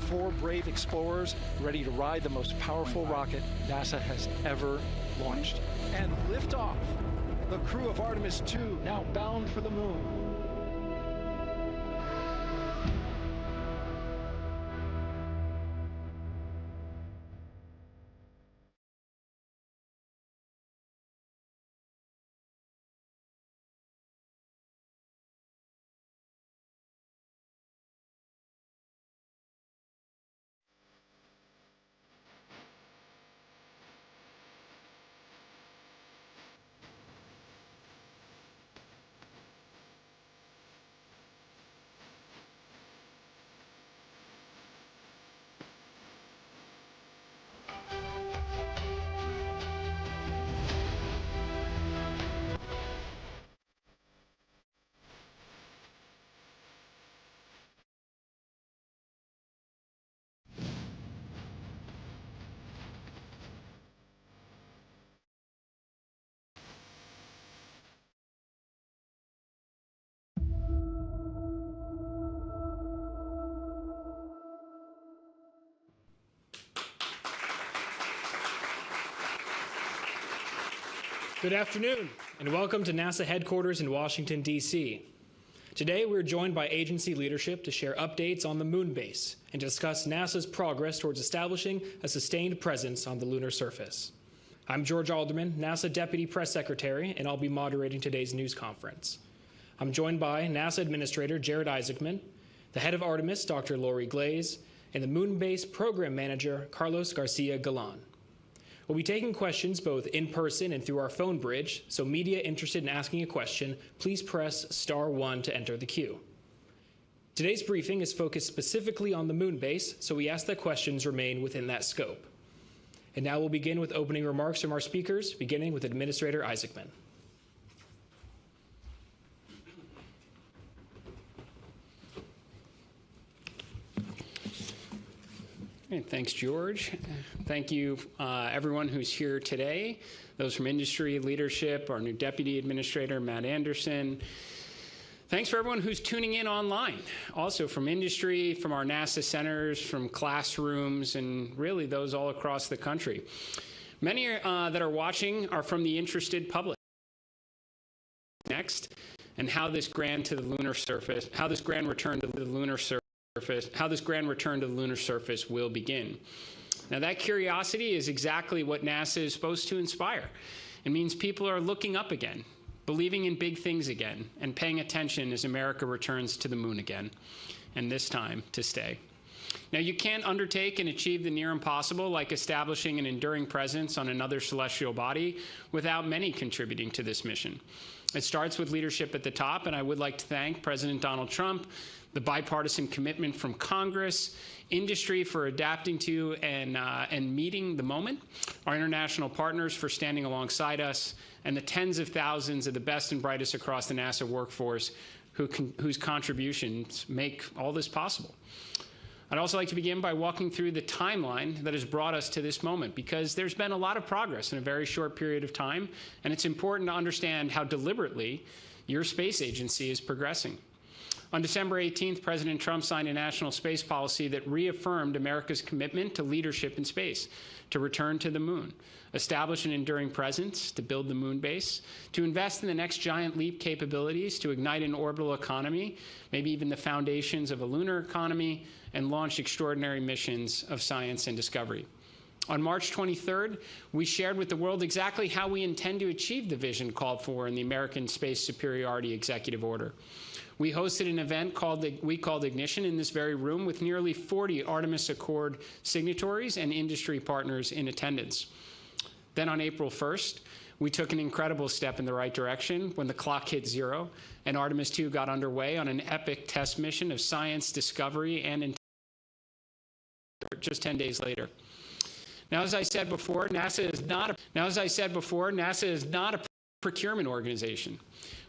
4 brave explorers ready to ride the most powerful rocket NASA has ever launched. And liftoff. The crew of Artemis 2 now bound for the moon. Good afternoon, and welcome to NASA headquarters in Washington, D.C. Today, we're joined by agency leadership to share updates on the moon base and discuss NASA's progress towards establishing a sustained presence on the lunar surface. I'm George Alderman, NASA Deputy Press Secretary, and I'll be moderating today's news conference. I'm joined by NASA Administrator Jared Isaacman, the head of Artemis, Dr. Lori Glaze, and the moon base program manager, Carlos Garcia Galan. We'll be taking questions both in person and through our phone bridge, so media interested in asking a question, please press *1 to enter the queue. Today's briefing is focused specifically on the moon base, so we ask that questions remain within that scope. And now we'll begin with opening remarks from our speakers, beginning with Administrator Isaacman. Thanks, George. Thank you, everyone who's here today, those from industry leadership, our new Deputy Administrator, Matt Anderson. Thanks for everyone who's tuning in online, also from industry, from our NASA centers, from classrooms, and really those all across the country. Many that are watching are from the interested public. Next, and how this grand return to the lunar surface will begin. Now, that curiosity is exactly what NASA is supposed to inspire. It means people are looking up again, believing in big things again, and paying attention as America returns to the moon again, and this time to stay. Now, you can't undertake and achieve the near impossible, like establishing an enduring presence on another celestial body, without many contributing to this mission. It starts with leadership at the top, and I would like to thank President Donald Trump, the bipartisan commitment from Congress, industry for adapting to and meeting the moment, our international partners for standing alongside us, and the tens of thousands of the best and brightest across the NASA workforce whose contributions make all this possible. I'd also like to begin by walking through the timeline that has brought us to this moment, because there's been a lot of progress in a very short period of time, and it's important to understand how deliberately your space agency is progressing. On December 18th, President Trump signed a national space policy that reaffirmed America's commitment to leadership in space, to return to the moon, establish an enduring presence, to build the moon base, to invest in the next giant leap capabilities, to ignite an orbital economy, maybe even the foundations of a lunar economy, and launch extraordinary missions of science and discovery. On March 23rd, we shared with the world exactly how we intend to achieve the vision called for in the American Space Superiority Executive Order. We hosted an event we called Ignition in this very room with nearly 40 Artemis Accord signatories and industry partners in attendance. Then on April 1st, we took an incredible step in the right direction when the clock hit 0 and Artemis 2 got underway on an epic test mission of science, discovery, and just 10 days later. Now, as I said before, NASA is not a procurement organization.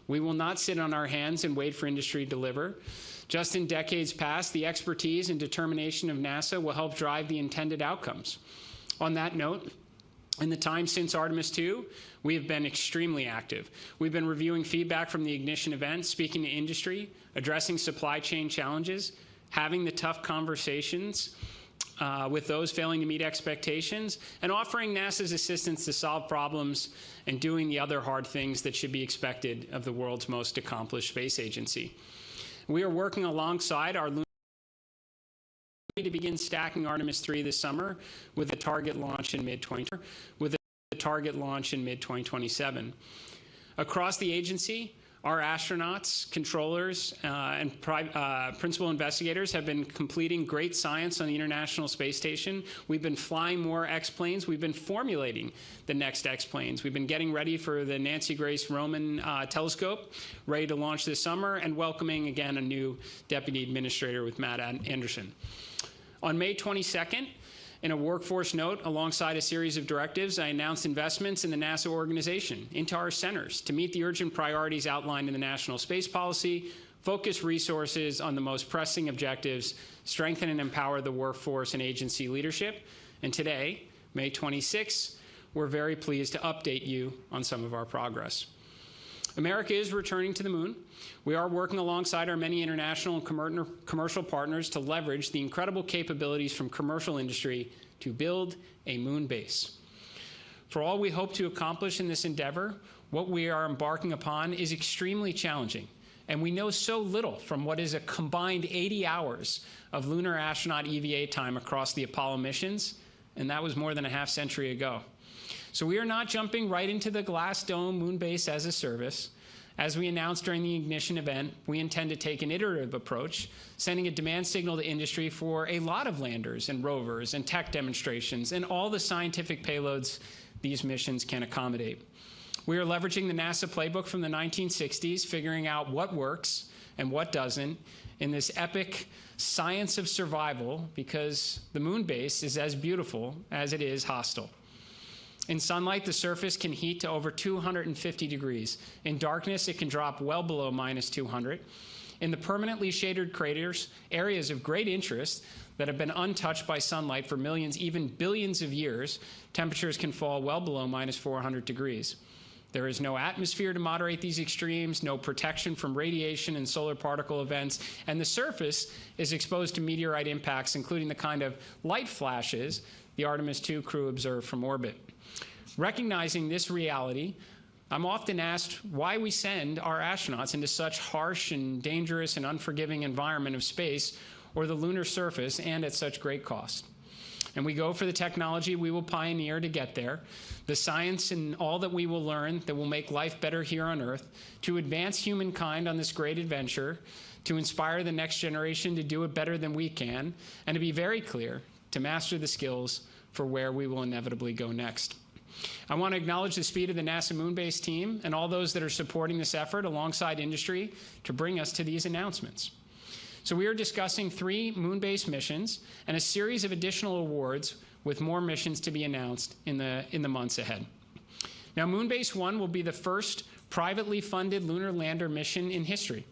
We will not sit on our hands and wait for industry to deliver. Just in decades past, the expertise and determination of NASA will help drive the intended outcomes. On that note, in the time since Artemis 2, we have been extremely active. We've been reviewing feedback from the Ignition event, speaking to industry, addressing supply chain challenges, having the tough conversations with those failing to meet expectations, and offering NASA's assistance to solve problems and doing the other hard things that should be expected of the world's most accomplished space agency. We are working alongside our Lunar to begin stacking Artemis 3 this summer with a target launch in mid-2027. Across the agency, our astronauts, controllers, and principal investigators have been completing great science on the International Space Station. We've been flying more X-planes. We've been formulating the next X-planes. We've been getting ready for the Nancy Grace Roman telescope, ready to launch this summer, and welcoming, again, a new deputy administrator with Matt Anderson. On May 22nd, in a workforce note, alongside a series of directives, I announced investments in the NASA organization into our centers to meet the urgent priorities outlined in the National Space Policy, focus resources on the most pressing objectives, strengthen and empower the workforce and agency leadership. And today, May 26th, we're very pleased to update you on some of our progress. America is returning to the moon. We are working alongside our many international and commercial partners to leverage the incredible capabilities from commercial industry to build a moon base. For all we hope to accomplish in this endeavor, what we are embarking upon is extremely challenging, and we know so little from what is a combined 80 hours of lunar astronaut EVA time across the Apollo missions, and that was more than a half century ago. So we are not jumping right into the glass dome moon base as a service. As we announced during the ignition event, we intend to take an iterative approach, sending a demand signal to industry for a lot of landers and rovers and tech demonstrations and all the scientific payloads these missions can accommodate. We are leveraging the NASA playbook from the 1960s, figuring out what works and what doesn't in this epic science of survival, because the moon base is as beautiful as it is hostile. In sunlight, the surface can heat to over 250 degrees. In darkness, it can drop well below -200. In the permanently shaded craters, areas of great interest that have been untouched by sunlight for millions, even billions of years, temperatures can fall well below -400 degrees. There is no atmosphere to moderate these extremes, no protection from radiation and solar particle events, and the surface is exposed to meteorite impacts, including the kind of light flashes the Artemis 2 crew observed from orbit. Recognizing this reality, I'm often asked why we send our astronauts into such harsh and dangerous and unforgiving environment of space or the lunar surface, and at such great cost. And we go for the technology we will pioneer to get there, the science and all that we will learn that will make life better here on Earth, to advance humankind on this great adventure, to inspire the next generation to do it better than we can, and to be very clear, to master the skills for where we will inevitably go next. I want to acknowledge the speed of the NASA Moonbase team and all those that are supporting this effort alongside industry to bring us to these announcements. So we are discussing 3 Moonbase missions and a series of additional awards with more missions to be announced in the months ahead. Now, Moonbase 1 will be the first privately funded lunar lander mission in history.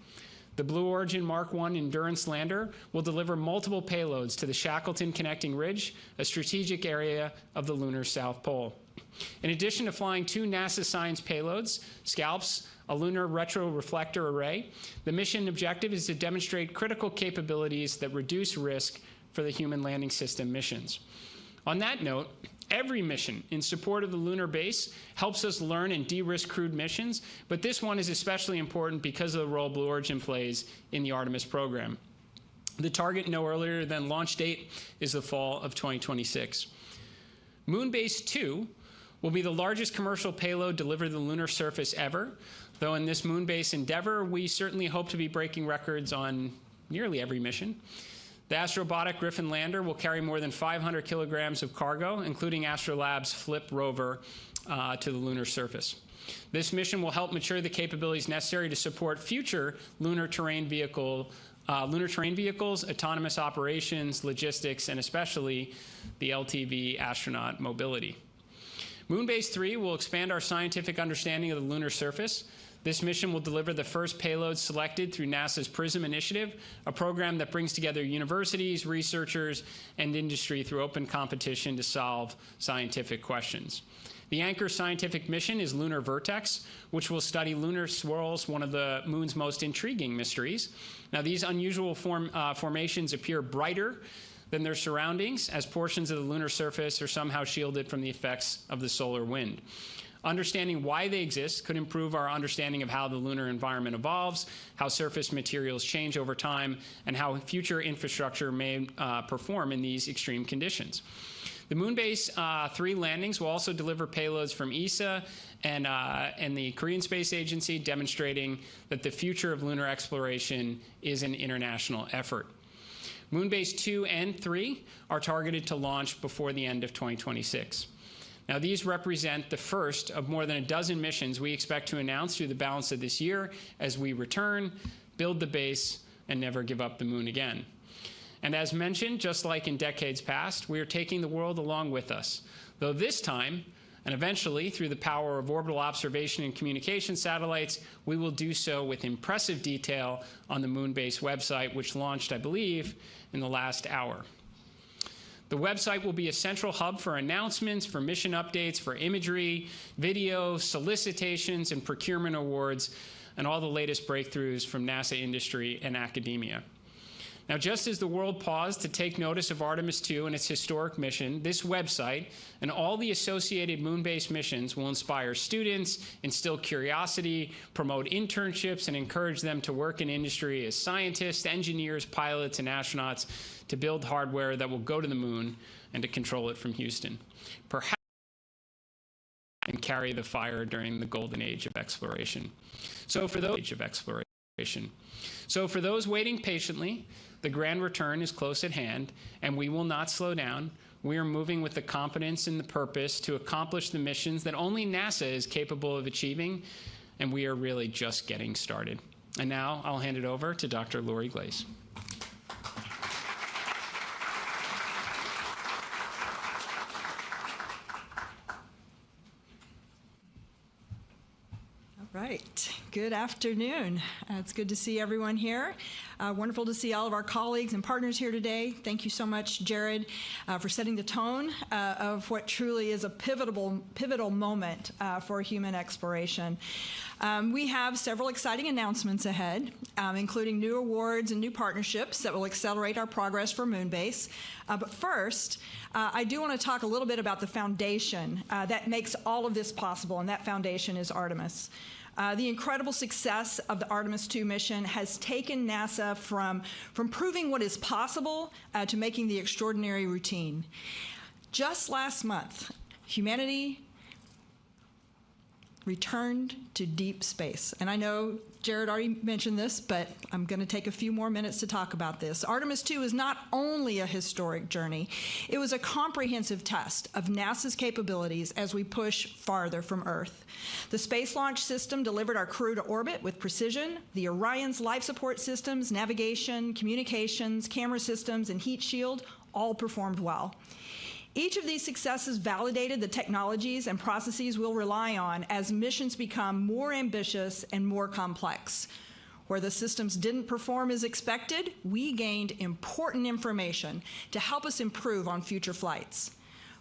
The Blue Origin Mark I Endurance lander will deliver multiple payloads to the Shackleton Connecting Ridge, a strategic area of the lunar South Pole. In addition to flying 2 NASA science payloads, SCALPs, a lunar retroreflector array, the mission objective is to demonstrate critical capabilities that reduce risk for the human landing system missions. On that note, every mission in support of the lunar base helps us learn and de-risk crewed missions, but this one is especially important because of the role Blue Origin plays in the Artemis program. The target no earlier than launch date is the fall of 2026. Moonbase 2 will be the largest commercial payload delivered to the lunar surface ever, though in this Moonbase endeavor, we certainly hope to be breaking records on nearly every mission. The Astrobotic Griffin lander will carry more than 500 kilograms of cargo, including Astrolab's FLIP rover, to the lunar surface. This mission will help mature the capabilities necessary to support future lunar terrain vehicles, autonomous operations, logistics, and especially the LTV astronaut mobility. Moonbase 3 will expand our scientific understanding of the lunar surface. This mission will deliver the first payload selected through NASA's PRISM initiative, a program that brings together universities, researchers, and industry through open competition to solve scientific questions. The anchor scientific mission is Lunar Vertex, which will study lunar swirls, one of the moon's most intriguing mysteries. Now, these unusual formations appear brighter than their surroundings, as portions of the lunar surface are somehow shielded from the effects of the solar wind. Understanding why they exist could improve our understanding of how the lunar environment evolves, how surface materials change over time, and how future infrastructure may perform in these extreme conditions. The Moonbase 3 landings will also deliver payloads from ESA and the Korean Space Agency, demonstrating that the future of lunar exploration is an international effort. Moonbase 2 and 3 are targeted to launch before the end of 2026. Now, these represent the first of more than a dozen missions we expect to announce through the balance of this year as we return, build the base, and never give up the moon again. And as mentioned, just like in decades past, we are taking the world along with us, though this time, and eventually through the power of orbital observation and communication satellites, we will do so with impressive detail on the Moonbase website, which launched, I believe, in the last hour. The website will be a central hub for announcements, for mission updates, for imagery, video, solicitations, and procurement awards, and all the latest breakthroughs from NASA industry and academia. Now, just as the world paused to take notice of Artemis 2 and its historic mission, this website and all the associated moon-based missions will inspire students, instill curiosity, promote internships, and encourage them to work in industry as scientists, engineers, pilots, and astronauts to build hardware that will go to the moon and to control it from Houston. Perhaps and carry the fire during the golden age of exploration. So for those waiting patiently, the grand return is close at hand, and we will not slow down. We are moving with the confidence and the purpose to accomplish the missions that only NASA is capable of achieving, and we are really just getting started. And now I'll hand it over to Dr. Lori Glaze. Right. Good afternoon. It's good to see everyone here. Wonderful to see all of our colleagues and partners here today. Thank you so much, Jared, for setting the tone of what truly is a pivotal moment for human exploration. We have several exciting announcements ahead, including new awards and new partnerships that will accelerate our progress for Moonbase. But first, I do want to talk a little bit about the foundation that makes all of this possible, and that foundation is Artemis. The incredible success of the Artemis 2 mission has taken NASA from proving what is possible to making the extraordinary routine. Just last month, humanity returned to deep space. And I know Jared already mentioned this, but I'm going to take a few more minutes to talk about this. Artemis 2 is not only a historic journey, it was a comprehensive test of NASA's capabilities as we push farther from Earth. The Space Launch System delivered our crew to orbit with precision. The Orion's life support systems, navigation, communications, camera systems, and heat shield all performed well. Each of these successes validated the technologies and processes we'll rely on as missions become more ambitious and more complex. Where the systems didn't perform as expected, we gained important information to help us improve on future flights.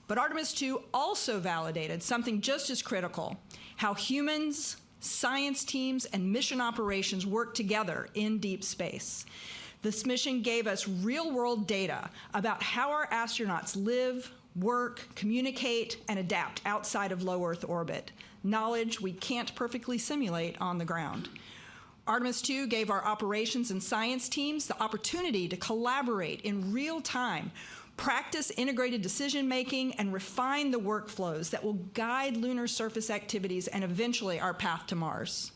But Artemis 2 also validated something just as critical: how humans, science teams, and mission operations work together in deep space. This mission gave us real-world data about how our astronauts live, work, communicate, and adapt outside of low Earth orbit, knowledge we can't perfectly simulate on the ground. Artemis 2 gave our operations and science teams the opportunity to collaborate in real time, practice integrated decision-making, and refine the workflows that will guide lunar surface activities and eventually our path to Mars.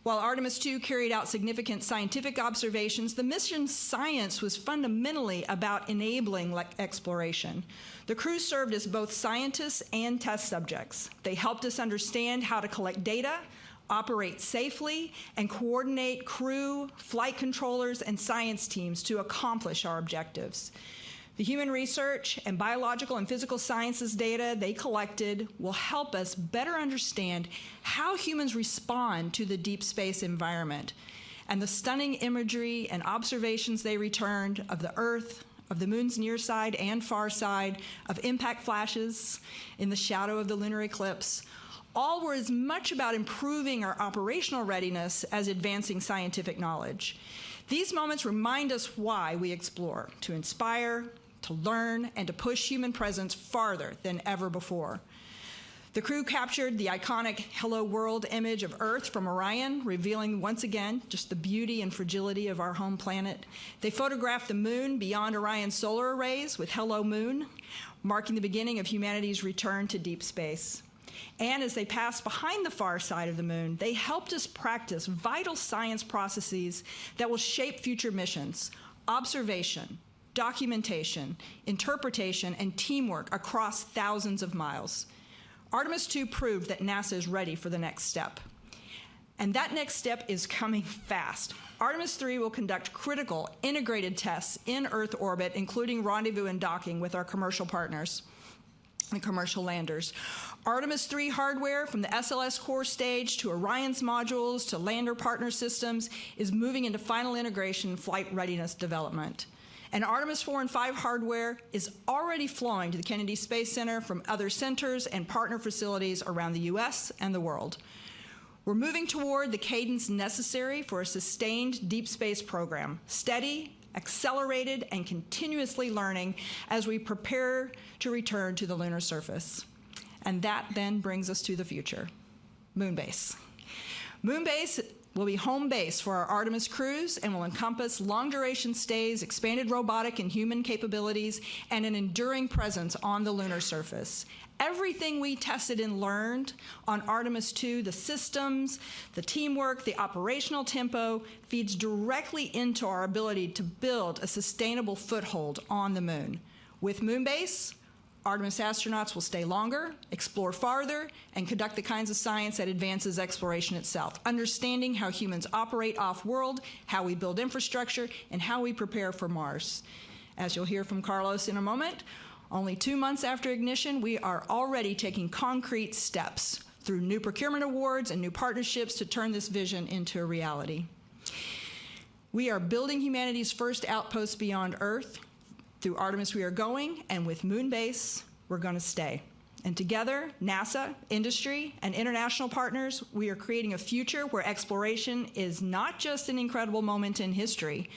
While Artemis 2 carried out significant scientific observations, the mission's science was fundamentally about enabling exploration. The crew served as both scientists and test subjects. They helped us understand how to collect data, operate safely, and coordinate crew, flight controllers, and science teams to accomplish our objectives. The human research and biological and physical sciences data they collected will help us better understand how humans respond to the deep space environment. And the stunning imagery and observations they returned of the Earth, of the moon's near side and far side, of impact flashes in the shadow of the lunar eclipse, all were as much about improving our operational readiness as advancing scientific knowledge. These moments remind us why we explore, to inspire, to learn, and to push human presence farther than ever before. The crew captured the iconic Hello World image of Earth from Orion, revealing once again just the beauty and fragility of our home planet. They photographed the moon beyond Orion's solar arrays with Hello Moon, marking the beginning of humanity's return to deep space. And as they passed behind the far side of the moon, they helped us practice vital science processes that will shape future missions: observation, documentation, interpretation, and teamwork across thousands of miles. Artemis 2 proved that NASA is ready for the next step. And that next step is coming fast. Artemis 3 will conduct critical integrated tests in Earth orbit, including rendezvous and docking with our commercial partners and commercial landers. Artemis 3 hardware, from the SLS core stage to Orion's modules to lander partner systems, is moving into final integration flight readiness development. And Artemis 4 and 5 hardware is already flowing to the Kennedy Space Center from other centers and partner facilities around the US and the world. We're moving toward the cadence necessary for a sustained deep space program: steady, accelerated, and continuously learning as we prepare to return to the lunar surface. And that then brings us to the future: Moonbase. Moonbase will be home base for our Artemis crews and will encompass long-duration stays, expanded robotic and human capabilities, and an enduring presence on the lunar surface. Everything we tested and learned on Artemis 2, the systems, the teamwork, the operational tempo, feeds directly into our ability to build a sustainable foothold on the moon. With Moonbase, Artemis astronauts will stay longer, explore farther, and conduct the kinds of science that advances exploration itself, understanding how humans operate off-world, how we build infrastructure, and how we prepare for Mars. As you'll hear from Carlos in a moment, only 2 months after ignition, we are already taking concrete steps through new procurement awards and new partnerships to turn this vision into a reality. We are building humanity's first outpost beyond Earth. Through Artemis we are going, and with Moonbase, we're going to stay. And together, NASA, industry, and international partners, we are creating a future where exploration is not just an incredible moment in history,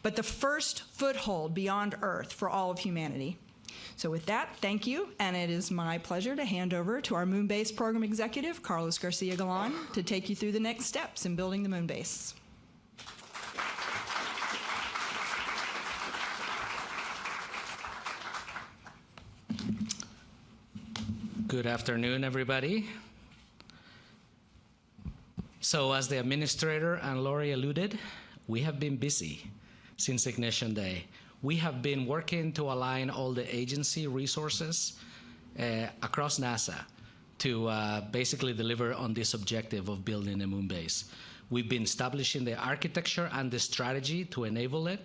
but the first foothold beyond Earth for all of humanity. So with that, thank you, and it is my pleasure to hand over to our Moonbase Program Executive, Carlos Garcia-Galan, to take you through the next steps in building the Moonbase. Good afternoon, everybody. So as the administrator and Lori alluded, we have been busy since Ignition Day. We have been working to align all the agency resources across NASA to basically deliver on this objective of building a moon base. We've been establishing the architecture and the strategy to enable it.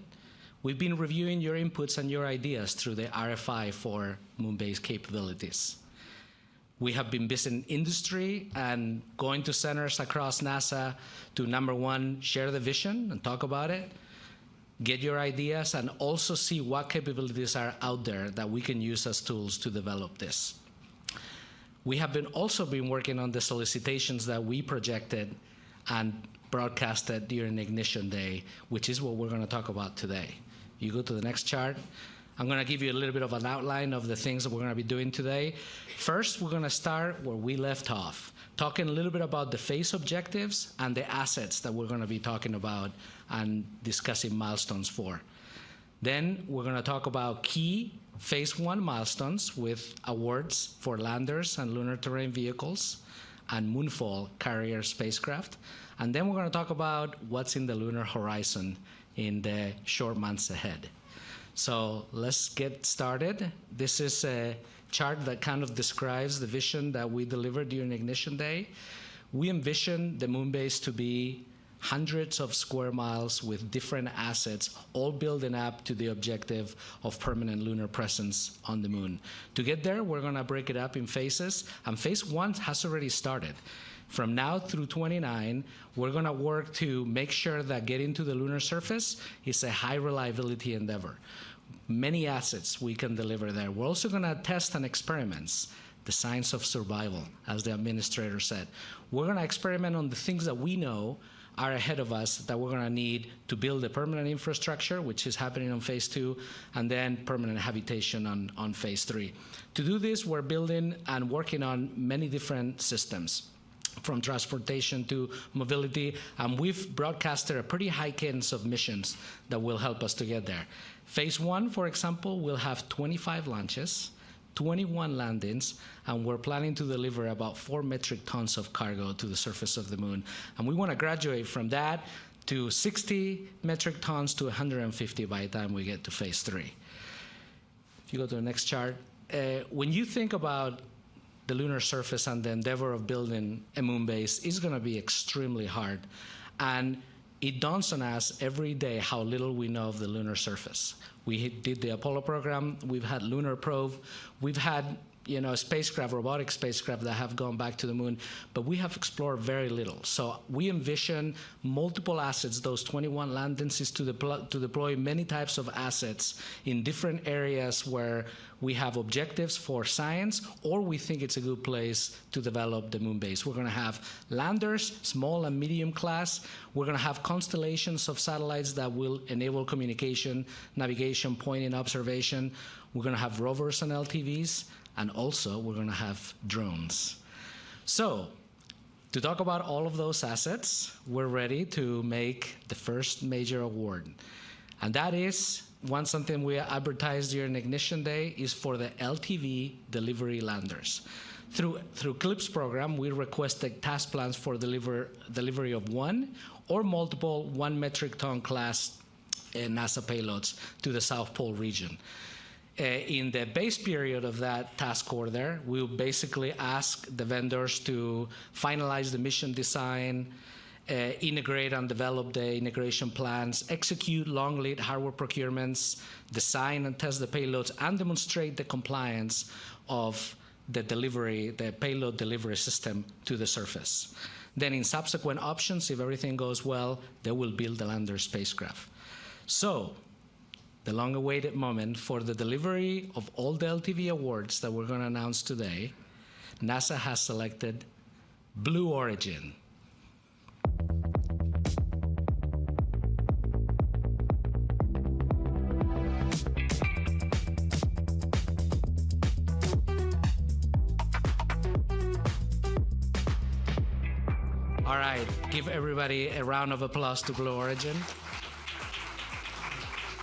We've been reviewing your inputs and your ideas through the RFI for moon base capabilities. We have been visiting industry and going to centers across NASA to, number one, share the vision and talk about it, get your ideas, and also see what capabilities are out there that we can use as tools to develop this. We have also been working on the solicitations that we projected and broadcasted during Ignition Day, which is what we're going to talk about today. You go to the next chart. I'm going to give you a little bit of an outline of the things that we're going to be doing today. First, we're going to start where we left off, talking a little bit about the phase objectives and the assets that we're going to be talking about and discussing milestones for. Then we're going to talk about key phase 1 milestones with awards for landers and lunar terrain vehicles and moonfall carrier spacecraft. And then we're going to talk about what's in the lunar horizon in the short months ahead. So let's get started. This is a chart that kind of describes the vision that we delivered during Ignition Day. We envision the moon base to be hundreds of square miles with different assets, all building up to the objective of permanent lunar presence on the moon. To get there, we're going to break it up in phases, and phase 1 has already started. From now through 29, we're going to work to make sure that getting to the lunar surface is a high reliability endeavor. many assets we can deliver there. We're also going to test and experiments the science of survival, as the administrator said. We're going to experiment on the things that we know are ahead of us that we're going to need to build the permanent infrastructure, which is happening on phase 2, and then permanent habitation on phase 3. To do this, we're building and working on many different systems, from transportation to mobility, and we've broadcasted a pretty high cadence of missions that will help us to get there. Phase 1, for example, will have 25 launches, 21 landings, and we're planning to deliver about 4 metric tons of cargo to the surface of the moon. And we want to graduate from that to 60 metric tons to 150 by the time we get to phase 3. If you go to the next chart, when you think about the lunar surface and the endeavor of building a moon base, it's going to be extremely hard. And it dawns on us every day how little we know of the lunar surface. We did the Apollo program, we've had lunar probe, we've had spacecraft, robotic spacecraft that have gone back to the moon, but we have explored very little. So we envision multiple assets, those 21 landings, is to deploy many types of assets in different areas where we have objectives for science, or we think it's a good place to develop the moon base. We're going to have landers, small and medium class. We're going to have constellations of satellites that will enable communication, navigation, pointing, observation. We're going to have rovers and LTVs, and also we're going to have drones. So, to talk about all of those assets, we're ready to make the first major award. And that is, something we advertised during Ignition Day, is for the LTV delivery landers. Through CLIPS program, we requested task plans for delivery of one or multiple 1 metric ton class NASA payloads to the South Pole region. In the base period of that task order, we'll basically ask the vendors to finalize the mission design, integrate and develop the integration plans, execute long lead hardware procurements, design and test the payloads, and demonstrate the compliance of the payload delivery system to the surface. Then in subsequent options, if everything goes well, they will build the lander spacecraft. So, the long-awaited moment for the delivery of all the LTV awards that we're going to announce today, NASA has selected Blue Origin. All right, give everybody a round of applause to Blue Origin.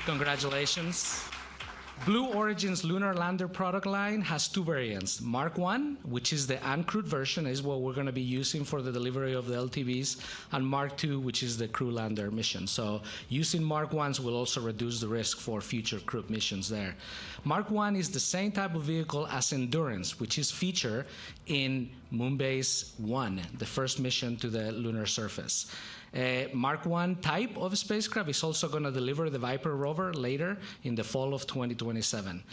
Congratulations. Blue Origin's lunar lander product line has 2 variants. Mark 1, which is the uncrewed version, is what we're going to be using for the delivery of the LTVs, and Mark 2, which is the crew lander mission. So using Mark 1s will also reduce the risk for future crewed missions there. Mark 1 is the same type of vehicle as Endurance, which is featured in Moonbase 1, the first mission to the lunar surface. Mark 1 type of spacecraft is also going to deliver the Viper rover later in the fall of 2027.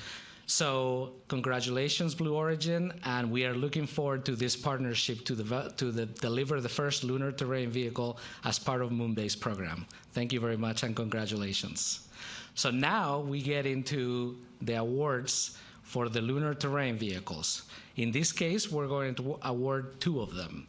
So congratulations, Blue Origin, and we are looking forward to this partnership to deliver the first lunar terrain vehicle as part of Moonbase program. Thank you very much and congratulations. So now we get into the awards for the lunar terrain vehicles. In this case, we're going to award 2 of them.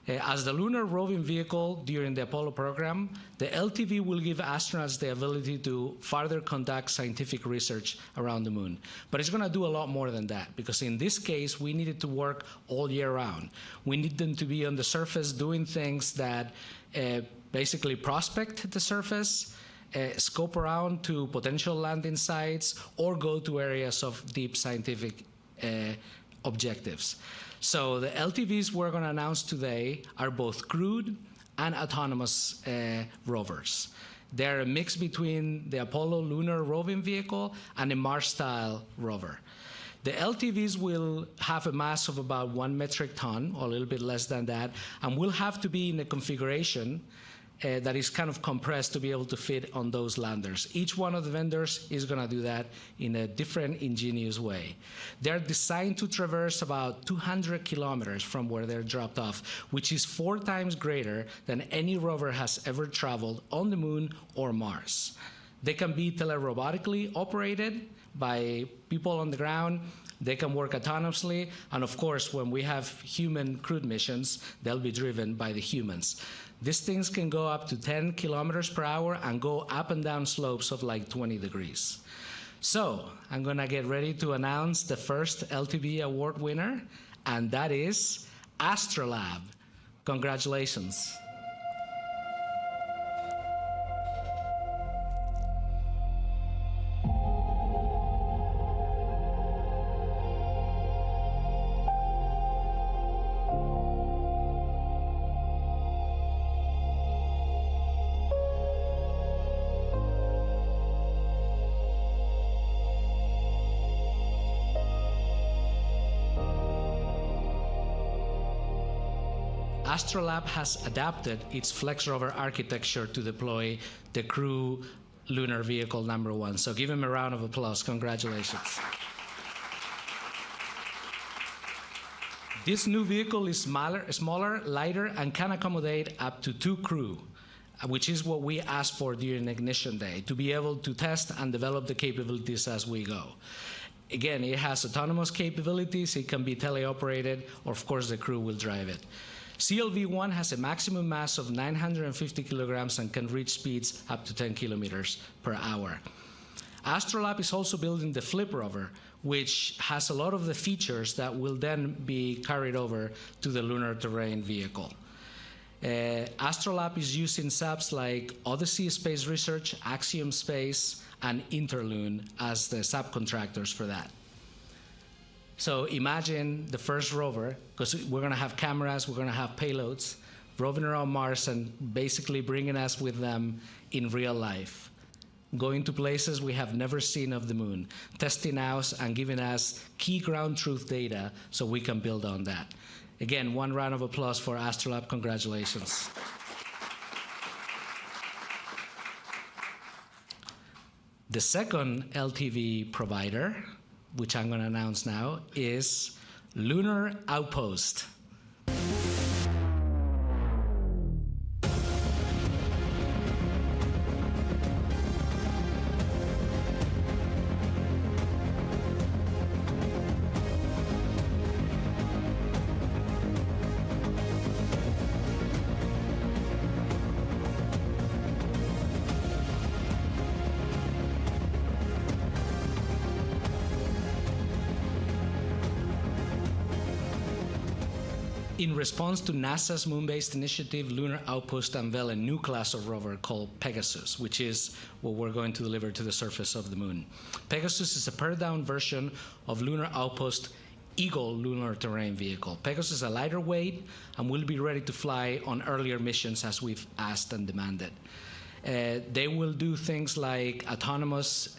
As the lunar roving vehicle during the Apollo program, the LTV will give astronauts the ability to further conduct scientific research around the moon. But it's going to do a lot more than that, because in this case, we need it to work all year round. We need them to be on the surface doing things that basically prospect the surface, scope around to potential landing sites, or go to areas of deep scientific objectives. So the LTVs we're going to announce today are both crewed and autonomous rovers. They're a mix between the Apollo lunar roving vehicle and a Mars-style rover. The LTVs will have a mass of about 1 metric ton, or a little bit less than that, and will have to be in a configuration that is kind of compressed to be able to fit on those landers. Each one of the vendors is going to do that in a different, ingenious way. They're designed to traverse about 200 kilometers from where they're dropped off, which is 4 times greater than any rover has ever traveled on the moon or Mars. They can be telerobotically operated by people on the ground. They can work autonomously. And of course, when we have human crewed missions, they'll be driven by the humans. These things can go up to 10 kilometers per hour and go up and down slopes of like 20 degrees. So I'm going to get ready to announce the first LTV award winner, and that is Astrolab. Congratulations. Astrolab has adapted its Flex rover architecture to deploy the Crew Lunar Vehicle #1. So give him a round of applause. Congratulations. This new vehicle is smaller, lighter, and can accommodate up to 2 crew, which is what we asked for during Ignition Day, to be able to test and develop the capabilities as we go. Again, it has autonomous capabilities. It can be teleoperated, or of course the crew will drive it. CLV-1 has a maximum mass of 950 kilograms and can reach speeds up to 10 kilometers per hour. Astrolab is also building the Flip rover, which has a lot of the features that will then be carried over to the Lunar Terrain vehicle. Astrolab is using subs like Odyssey Space Research, Axiom Space, and Interloon as the subcontractors for that. So imagine the first rover, because we're going to have cameras, we're going to have payloads, roving around Mars and basically bringing us with them in real life, going to places we have never seen of the moon, testing us and giving us key ground truth data so we can build on that. Again, one round of applause for Astrolab. Congratulations. The second LTV provider, which I'm going to announce now, is Lunar Outpost. In response to NASA's moon-based initiative, Lunar Outpost unveiled a new class of rover called Pegasus, which is what we're going to deliver to the surface of the moon. Pegasus is a pared-down version of Lunar Outpost Eagle lunar terrain vehicle. Pegasus is a lighter weight and will be ready to fly on earlier missions as we've asked and demanded. They will do things like autonomous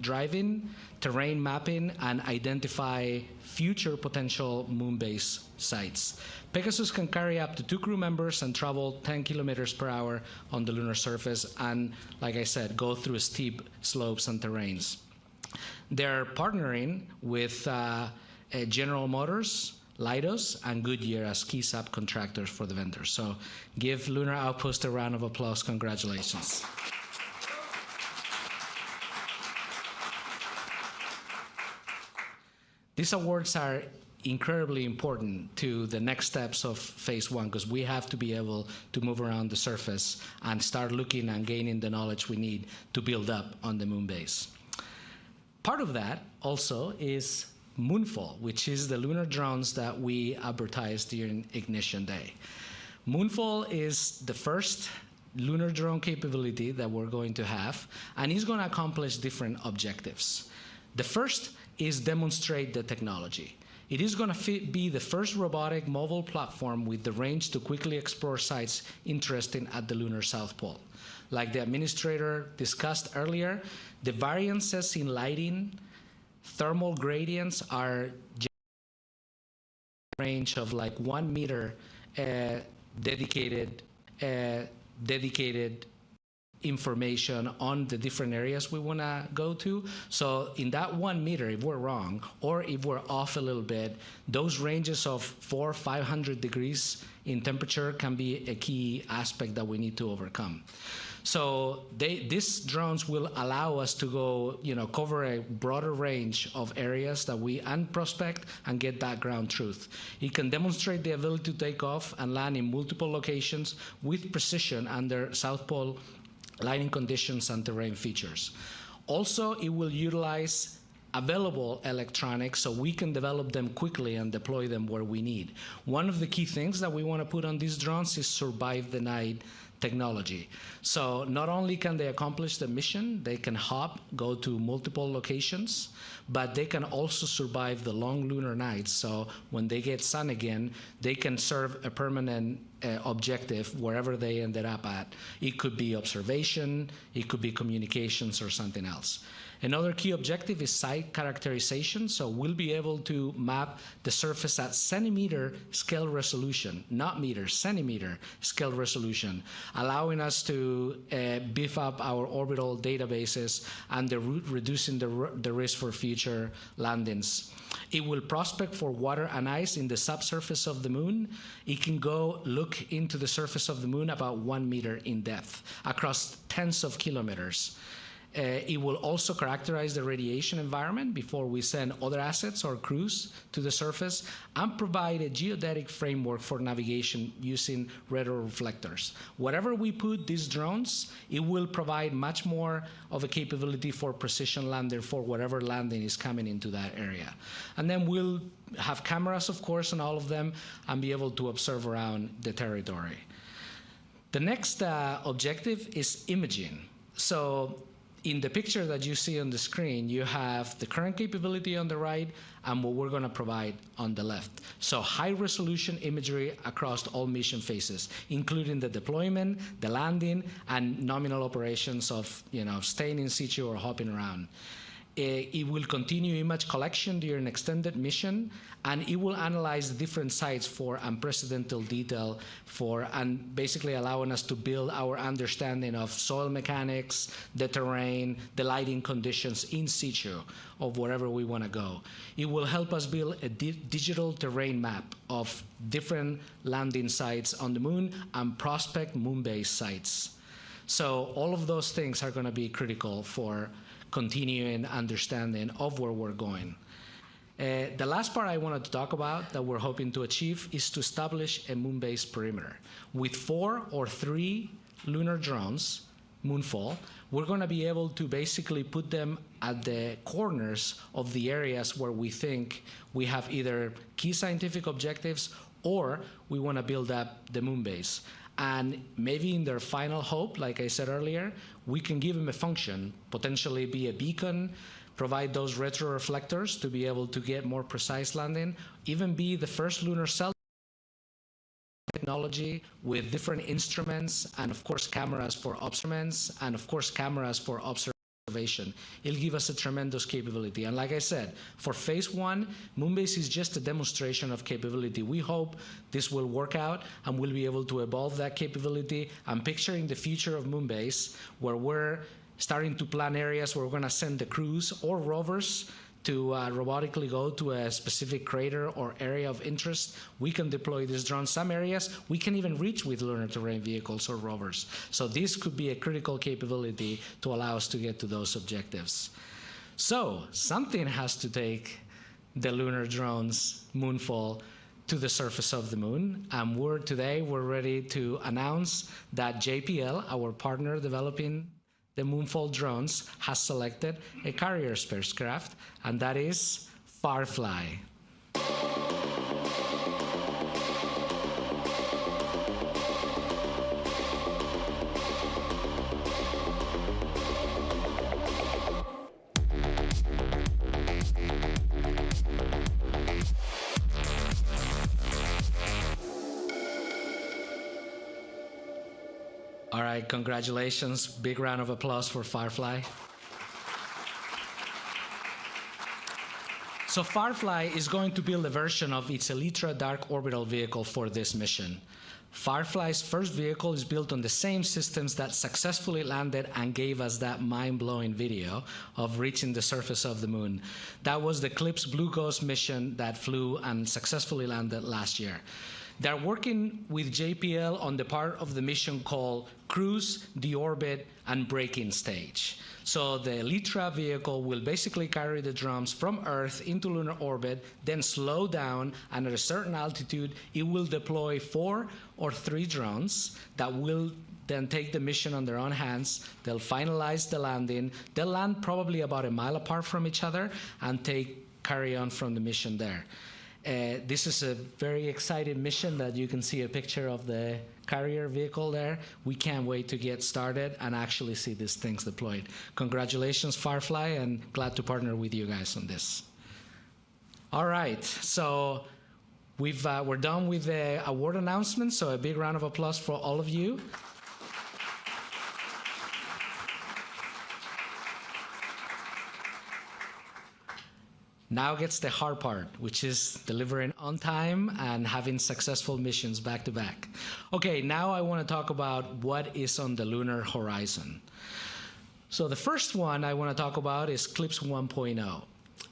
driving, terrain mapping, and identify future potential moon base sites. Pegasus can carry up to 2 crew members and travel 10 kilometers per hour on the lunar surface and, like I said, go through steep slopes and terrains. They're partnering with General Motors, Leidos, and Goodyear as key subcontractors for the vendors. So give Lunar Outpost a round of applause. Congratulations. These awards are incredibly important to the next steps of phase 1, because we have to be able to move around the surface and start looking and gaining the knowledge we need to build up on the moon base. Part of that also is Moonfall, which is the lunar drones that we advertised during Ignition Day. Moonfall is the first lunar drone capability that we're going to have, and it's going to accomplish different objectives. The first is demonstrate the technology. It is going to be the first robotic mobile platform with the range to quickly explore sites interesting at the lunar South Pole. Like the administrator discussed earlier, the variances in lighting, thermal gradients are range of like 1 meter dedicated information on the different areas we want to go to. So in that 1 meter, if we're wrong, or if we're off a little bit, those ranges of 400 or 500 degrees in temperature can be a key aspect that we need to overcome. So these drones will allow us to go, cover a broader range of areas that we prospect and get that ground truth. It can demonstrate the ability to take off and land in multiple locations with precision under South Pole lighting conditions and terrain features. Also, it will utilize available electronics so we can develop them quickly and deploy them where we need. One of the key things that we want to put on these drones is survive the night technology. So not only can they accomplish the mission, they can hop, go to multiple locations, but they can also survive the long lunar nights. So when they get sun again, they can serve a permanent objective wherever they ended up at. It could be observation, it could be communications, or something else. Another key objective is site characterization. So we'll be able to map the surface at centimeter scale resolution, not meter, centimeter scale resolution, allowing us to beef up our orbital databases and reducing the risk for future landings. It will prospect for water and ice in the subsurface of the moon. It can go look into the surface of the moon about 1 meter in depth across tens of kilometers. It will also characterize the radiation environment before we send other assets or crews to the surface and provide a geodetic framework for navigation using retroreflectors. Whatever we put these drones, it will provide much more of a capability for precision landing for whatever landing is coming into that area. And then we'll have cameras, of course, on all of them and be able to observe around the territory. The next objective is imaging. So in the picture that you see on the screen, you have the current capability on the right and what we're going to provide on the left. So high-resolution imagery across all mission phases, including the deployment, the landing, and nominal operations of staying in situ or hopping around. It will continue image collection during extended mission, and it will analyze different sites for unprecedented detail and basically allowing us to build our understanding of soil mechanics, the terrain, the lighting conditions in situ of wherever we want to go. It will help us build a digital terrain map of different landing sites on the moon and prospect moon-based sites. So all of those things are going to be critical for continuing understanding of where we're going. The last part I wanted to talk about that we're hoping to achieve is to establish a moon-based perimeter. With 4 or 3 lunar drones, Moonfall, we're going to be able to basically put them at the corners of the areas where we think we have either key scientific objectives or we want to build up the moon base. And maybe in their final hope, like I said earlier, we can give them a function, potentially be a beacon, provide those retroreflectors to be able to get more precise landing, even be the first lunar cell technology with different instruments and, of course, cameras for observations and, of course, cameras for observation. It'll give us a tremendous capability. And like I said, for phase 1, Moonbase is just a demonstration of capability. We hope this will work out and we'll be able to evolve that capability. I'm picturing the future of Moonbase where we're starting to plan areas where we're going to send the crews or rovers to robotically go to a specific crater or area of interest. We can deploy these drones. Some areas we can even reach with lunar terrain vehicles or rovers. So this could be a critical capability to allow us to get to those objectives. So something has to take the lunar drones, Moonfall, to the surface of the moon. And today we're ready to announce that JPL, our partner developing the Moonfall drones, has selected a carrier spacecraft, and that is Firefly. All right, congratulations. Big round of applause for Firefly. So Firefly is going to build a version of its Elytra dark orbital vehicle for this mission. Firefly's first vehicle is built on the same systems that successfully landed and gave us that mind-blowing video of reaching the surface of the moon. That was the CLPS Blue Ghost mission that flew and successfully landed last year. They're working with JPL on the part of the mission called Cruise, Deorbit, and Braking Stage. So the Elytra vehicle will basically carry the drums from Earth into lunar orbit, then slow down, and at a certain altitude, it will deploy 4 or 3 drones that will then take the mission on their own hands. They'll finalize the landing. They'll land probably about a mile apart from each other and carry on from the mission there. This is a very exciting mission that you can see a picture of the carrier vehicle there. We can't wait to get started and actually see these things deployed. Congratulations, Firefly, and glad to partner with you guys on this. All right, so we're done with the award announcements, so a big round of applause for all of you. Now gets the hard part, which is delivering on time and having successful missions back to back. Okay, now I want to talk about what is on the lunar horizon. So the first one I want to talk about is CLPS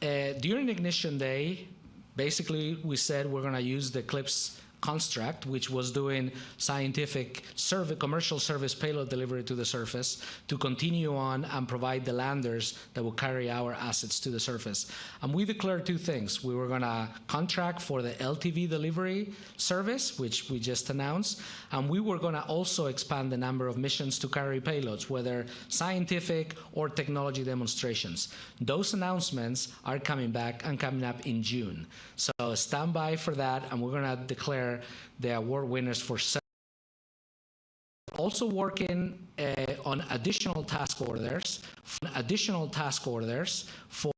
1.0. During Ignition Day, basically we said we're going to use the CLPS construct, which was doing scientific commercial service payload delivery to the surface, to continue on and provide the landers that will carry our assets to the surface. And we declared 2 things. We were going to contract for the LTV delivery service, which we just announced, and we were going to also expand the number of missions to carry payloads, whether scientific or technology demonstrations. Those announcements are coming back and coming up in June. So stand by for that, and we're going to declare the award winners for also working on additional task orders for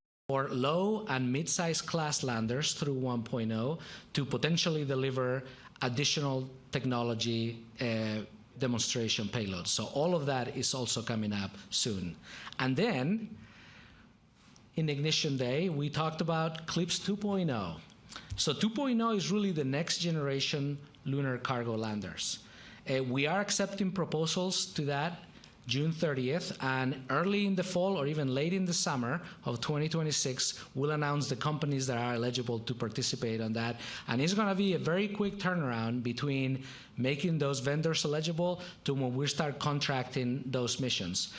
low and mid-sized class landers through 1.0 to potentially deliver additional technology demonstration payloads. So all of that is also coming up soon. And then in Ignition Day, we talked about CLPS 2.0. So 2.0 is really the next generation lunar cargo landers. We are accepting proposals to that June 30th, and early in the fall or even late in the summer of 2026, we'll announce the companies that are eligible to participate on that. And it's going to be a very quick turnaround between making those vendors eligible to when we start contracting those missions.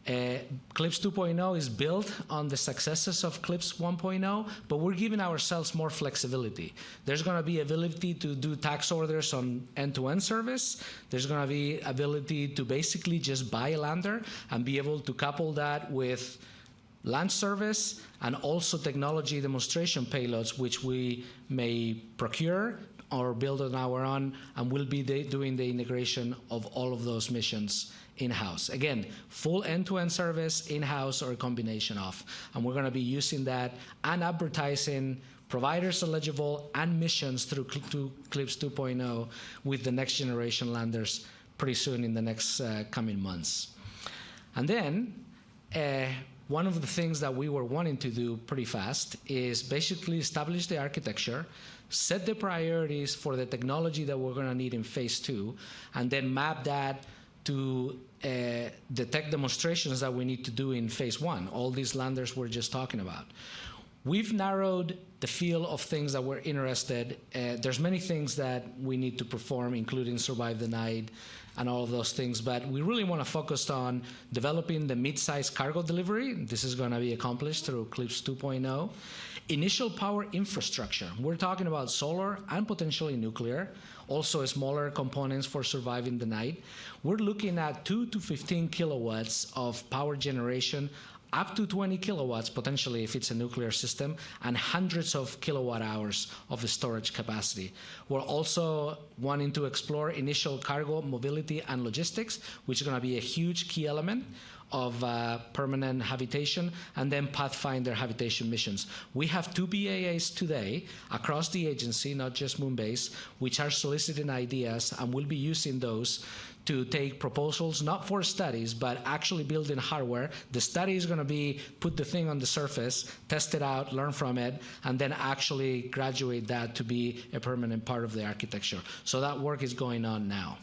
CLPS 2.0 is built on the successes of CLPS 1.0, but we're giving ourselves more flexibility. There's going to be ability to do tax orders on end-to-end service. There's going to be ability to basically just buy a lander and be able to couple that with launch service and also technology demonstration payloads, which we may procure or build on our own, and we'll be doing the integration of all of those missions in-house. Again, full end-to-end service, in-house, or a combination of. And we're going to be using that and advertising providers eligible and missions through CLPS 2.0 with the next generation landers pretty soon in the next coming months. And then one of the things that we were wanting to do pretty fast is basically establish the architecture, set the priorities for the technology that we're going to need in phase 2, and then map that to the tech demonstrations that we need to do in phase 1, all these landers we're just talking about. We've narrowed the field of things that we're interested. There's many things that we need to perform, including survive the night and all of those things, but we really want to focus on developing the mid-sized cargo delivery. This is going to be accomplished through CLPS 2.0. Initial power infrastructure. We're talking about solar and potentially nuclear, also smaller components for surviving the night. We're looking at 2 to 15 kilowatts of power generation, up to 20 kilowatts potentially if it's a nuclear system, and hundreds of kilowatt hours of storage capacity. We're also wanting to explore initial cargo mobility and logistics, which is going to be a huge key element of permanent habitation, and then Pathfinder habitation missions. We have 2 BAAs today across the agency, not just Moonbase, which are soliciting ideas, and we'll be using those to take proposals, not for studies, but actually building hardware. The study is going to be put the thing on the surface, test it out, learn from it, and then actually graduate that to be a permanent part of the architecture. So that work is going on now.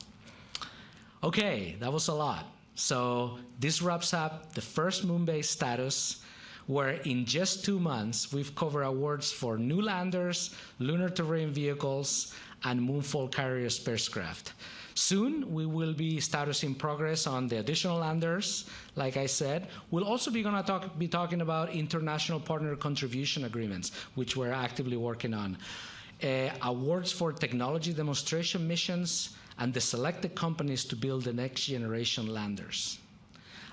Okay, that was a lot. So this wraps up the first Moonbase status, where in just 2 months, we've covered awards for new landers, lunar terrain vehicles, and moonfall carrier spacecraft. Soon, we will be statusing progress on the additional landers. Like I said, we'll also be going to be talking about international partner contribution agreements, which we're actively working on. Awards for technology demonstration missions, and the selected companies to build the next generation landers.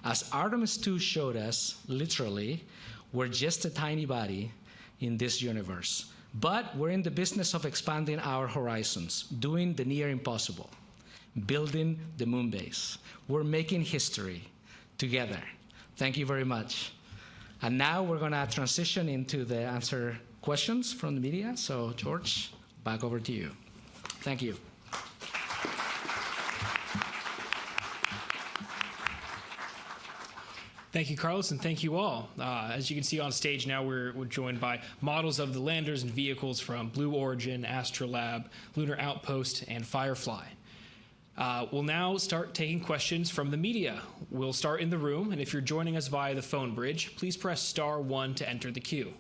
As Artemis 2 showed us, literally, we're just a tiny body in this universe. But we're in the business of expanding our horizons, doing the near impossible, building the moon base. We're making history together. Thank you very much. And now we're going to transition into the answer questions from the media. So, George, back over to you. Thank you. Thank you, Carlos, and thank you all. As you can see on stage now, we're joined by models of the landers and vehicles from Blue Origin, Astrolab, Lunar Outpost, and Firefly. We'll now start taking questions from the media. We'll start in the room, and if you're joining us via the phone bridge, please press *1 to enter the queue.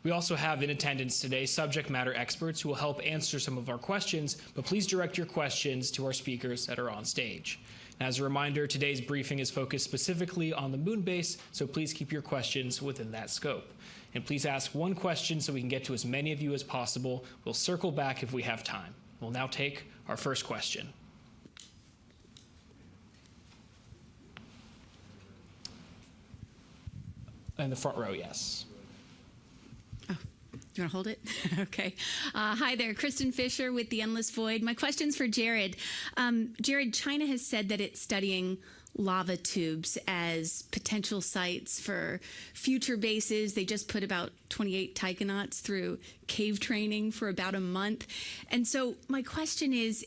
We also have in attendance today subject matter experts who will help answer some of our questions, but please direct your questions to our speakers that are on stage. As a reminder, today's briefing is focused specifically on the moon base, so please keep your questions within that scope. And please ask one question so we can get to as many of you as possible. We'll circle back if we have time. We'll now take our first question. In the front row, yes. You want to hold it? Okay. Hi there, Kristen Fisher with The Endless Void. My question's for Jared. Jared, China has said that it's studying lava tubes as potential sites for future bases. They just put about 28 taikonauts through cave training for about a month. And so my question is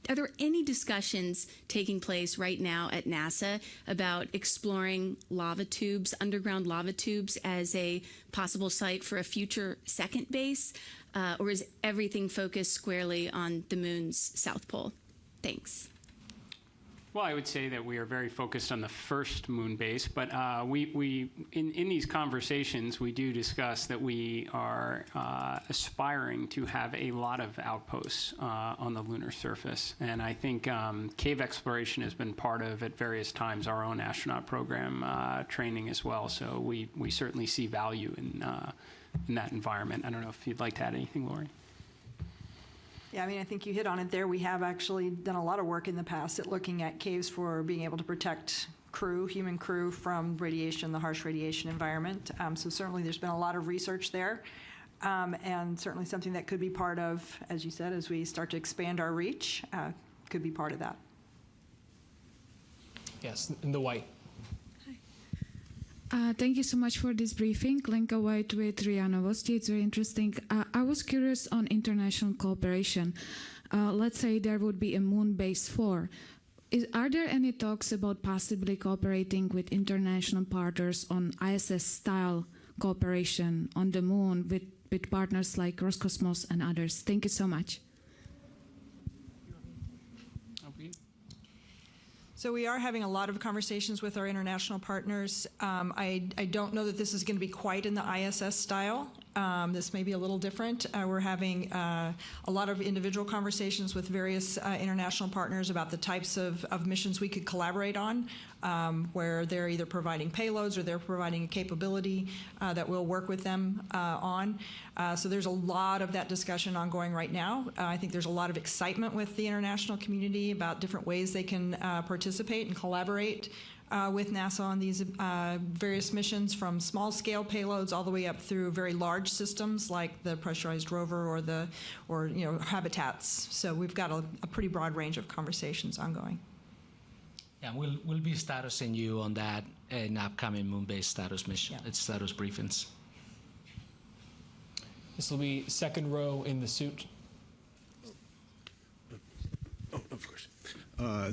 are there any discussions taking place right now at NASA about exploring lava tubes, underground lava tubes, as a possible site for a future second base? Or is everything focused squarely on the moon's south pole? Thanks. Well, I would say that we are very focused on the first moon base, but in these conversations, we do discuss that we are aspiring to have a lot of outposts on the lunar surface. And I think cave exploration has been part of, at various times, our own astronaut program training as well. So we certainly see value in that environment. I don't know if you'd like to add anything, Lori. Yeah, I mean, I think you hit on it there. We have actually done a lot of work in the past at looking at caves for being able to protect crew, human crew, from radiation, the harsh radiation environment. So certainly there's been a lot of research there, and certainly something that could be part of, as you said, as we start to expand our reach, could be part of that. Yes, in the white. Thank you so much for this briefing. Lenka White with RIA Novosti. It's very interesting. I was curious on international cooperation. Let's say there would be a moon base 4. Are there any talks about possibly cooperating with international partners on ISS-style cooperation on the moon with partners like Roscosmos and others? Thank you so much. So we are having a lot of conversations with our international partners. I don't know that this is going to be quite in the ISS style. This may be a little different. We're having a lot of individual conversations with various international partners about the types of missions we could collaborate on, where they're either providing payloads or they're providing a capability that we'll work with them on. So there's a lot of that discussion ongoing right now. I think there's a lot of excitement with the international community about different ways they can participate and collaborate with NASA on these various missions, from small-scale payloads all the way up through very large systems like the pressurized rover or habitats. So we've got a pretty broad range of conversations ongoing. Yeah, we'll be statusing you on that in upcoming moon-based status mission. It's status briefings. This will be second row in the suit. Oh, of course.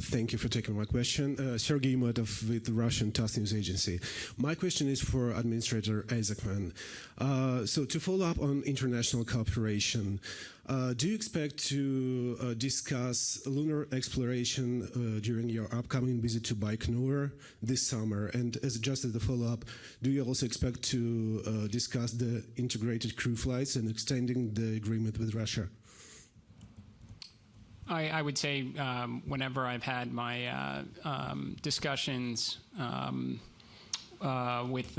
Thank you for taking my question. Sergei Motov with the Russian TASS News Agency. My question is for Administrator Isaacman. So to follow up on international cooperation, do you expect to discuss lunar exploration during your upcoming visit to Baikonur this summer? And just as a follow-up, do you also expect to discuss the integrated crew flights and extending the agreement with Russia? I would say whenever I've had my discussions with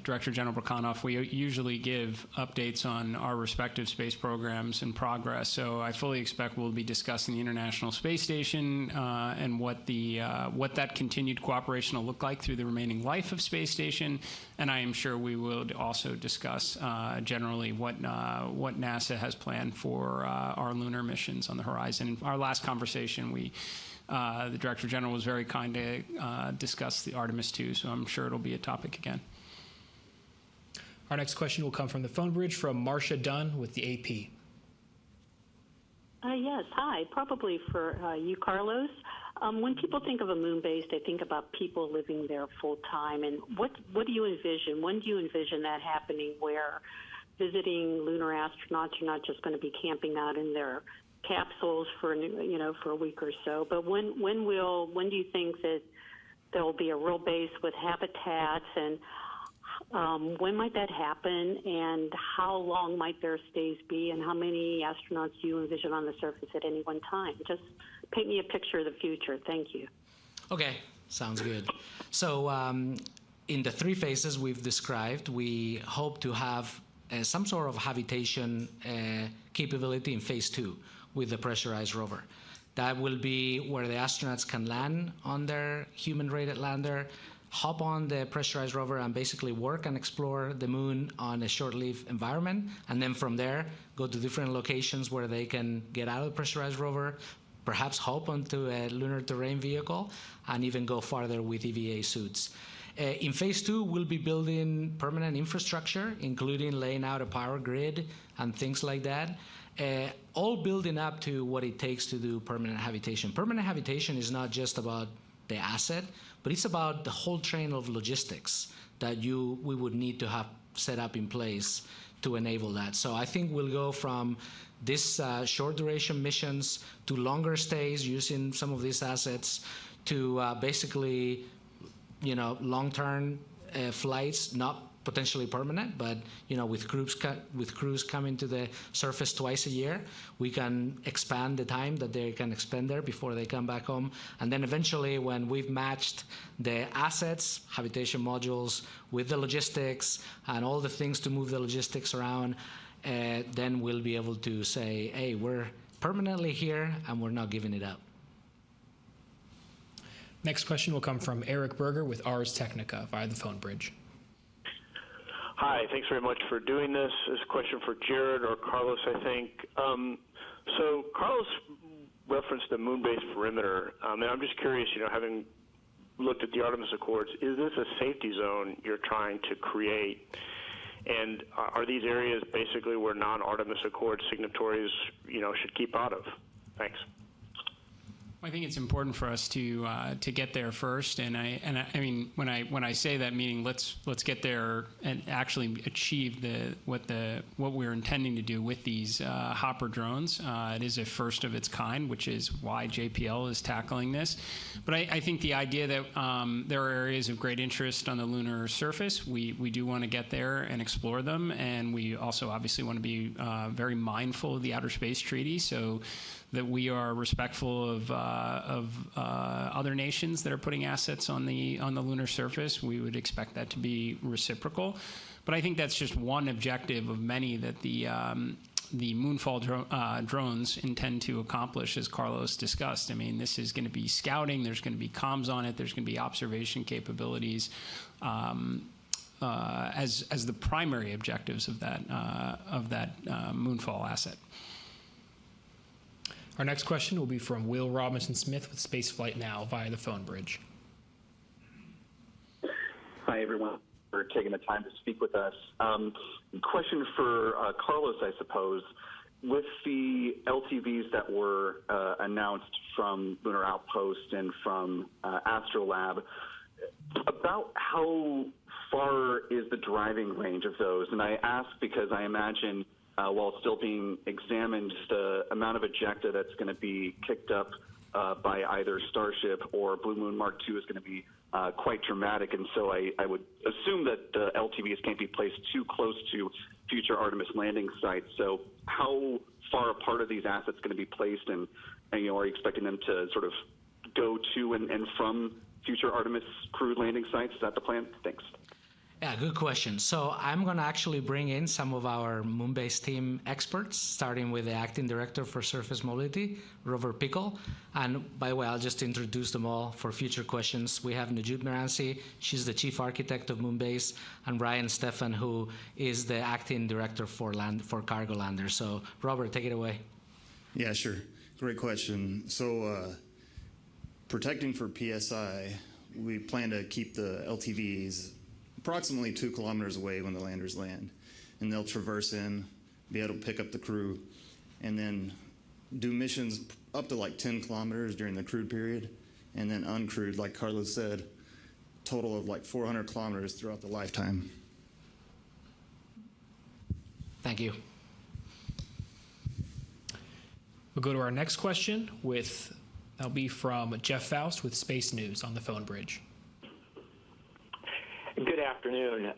Director General Brakhanov, we usually give updates on our respective space programs and progress. So I fully expect we'll be discussing the International Space Station and what that continued cooperation will look like through the remaining life of Space Station. And I am sure we will also discuss generally what NASA has planned for our lunar missions on the horizon. In our last conversation, the Director General was very kind to discuss the Artemis 2, so I'm sure it'll be a topic again. Our next question will come from the phone bridge from Marcia Dunn with the AP. Yes, hi. Probably for you, Carlos. When people think of a moon base, they think about people living there full time. And what do you envision? When do you envision that happening, where visiting lunar astronauts are not just going to be camping out in their capsules for a week or so, but when do you think that there will be a real base with habitats, and when might that happen, and how long might their stays be, and how many astronauts do you envision on the surface at any one time? Just paint me a picture of the future. Thank you. Okay, sounds good. So in the three phases we've described, we hope to have some sort of habitation capability in phase 2 with the pressurized rover. That will be where the astronauts can land on their human-rated lander, hop on the pressurized rover and basically work and explore the moon on a short-lived environment, and then from there go to different locations where they can get out of the pressurized rover, perhaps hop onto a lunar terrain vehicle, and even go farther with EVA suits. In phase 2, we'll be building permanent infrastructure, including laying out a power grid and things like that, all building up to what it takes to do permanent habitation. Permanent habitation is not just about the asset, but it's about the whole train of logistics that we would need to have set up in place to enable that. So I think we'll go from this short duration missions to longer stays using some of these assets to basically long-term flights, not potentially permanent, but with crews coming to the surface twice a year, we can expand the time that they can expend there before they come back home. And then eventually, when we've matched the assets, habitation modules, with the logistics and all the things to move the logistics around, then we'll be able to say, hey, we're permanently here and we're not giving it up. Next question will come from Eric Berger with Ars Technica via the phone bridge. Hi, thanks very much for doing this. This is a question for Jared or Carlos, I think. So Carlos referenced the moon-based perimeter, and I'm just curious, having looked at the Artemis Accords, is this a safety zone you're trying to create? And are these areas basically where non-Artemis Accord signatories, should keep out of? Thanks. I think it's important for us to get there first, and I mean when I say that, meaning let's get there and actually achieve what we're intending to do with these hopper drones. It is a first of its kind, which is why JPL is tackling this. But I think the idea that there are areas of great interest on the lunar surface, we do want to get there and explore them, and we also obviously want to be very mindful of the Outer Space Treaty, so that we are respectful of other nations that are putting assets on the lunar surface. We would expect that to be reciprocal, but I think that's just one objective of many that the Moonfall drones intend to accomplish, as Carlos discussed. I mean, this is going to be scouting. There's going to be comms on it. There's going to be observation capabilities as the primary objectives of that Moonfall asset. Our next question will be from Will Robinson Smith with Spaceflight Now via the phone bridge. Hi, everyone, for taking the time to speak with us. Question for Carlos, I suppose. With the LTVs that were announced from Lunar Outpost and from Astrolab, about how far is the driving range of those? And I ask because I imagine while it's still being examined, the amount of ejecta that's going to be kicked up by either Starship or Blue Moon Mark II is going to be quite dramatic. And so I would assume that the LTVs can't be placed too close to future Artemis landing sites. So how far apart are these assets going to be placed? And are you expecting them to sort of go to and from future Artemis crewed landing sites? Is that the plan? Thanks. Yeah, good question. So I'm going to actually bring in some of our Moonbase team experts, starting with the Acting Director for Surface Mobility, Robert Pickle. And by the way, I'll just introduce them all for future questions. We have Najib Meransi, she's the Chief Architect of Moonbase, and Ryan Stephan, who is the Acting Director for Cargo Lander. So Robert, take it away. Yeah, sure. Great question. So protecting for PSI, we plan to keep the LTVs approximately 2 kilometers away when the landers land. And they'll traverse in, be able to pick up the crew, and then do missions up to like 10 kilometers during the crewed period, and then uncrewed, like Carlos said, total of like 400 kilometers throughout the lifetime. Thank you. We'll go to our next question that'll be from Jeff Faust with Space News on the phone bridge. Good afternoon.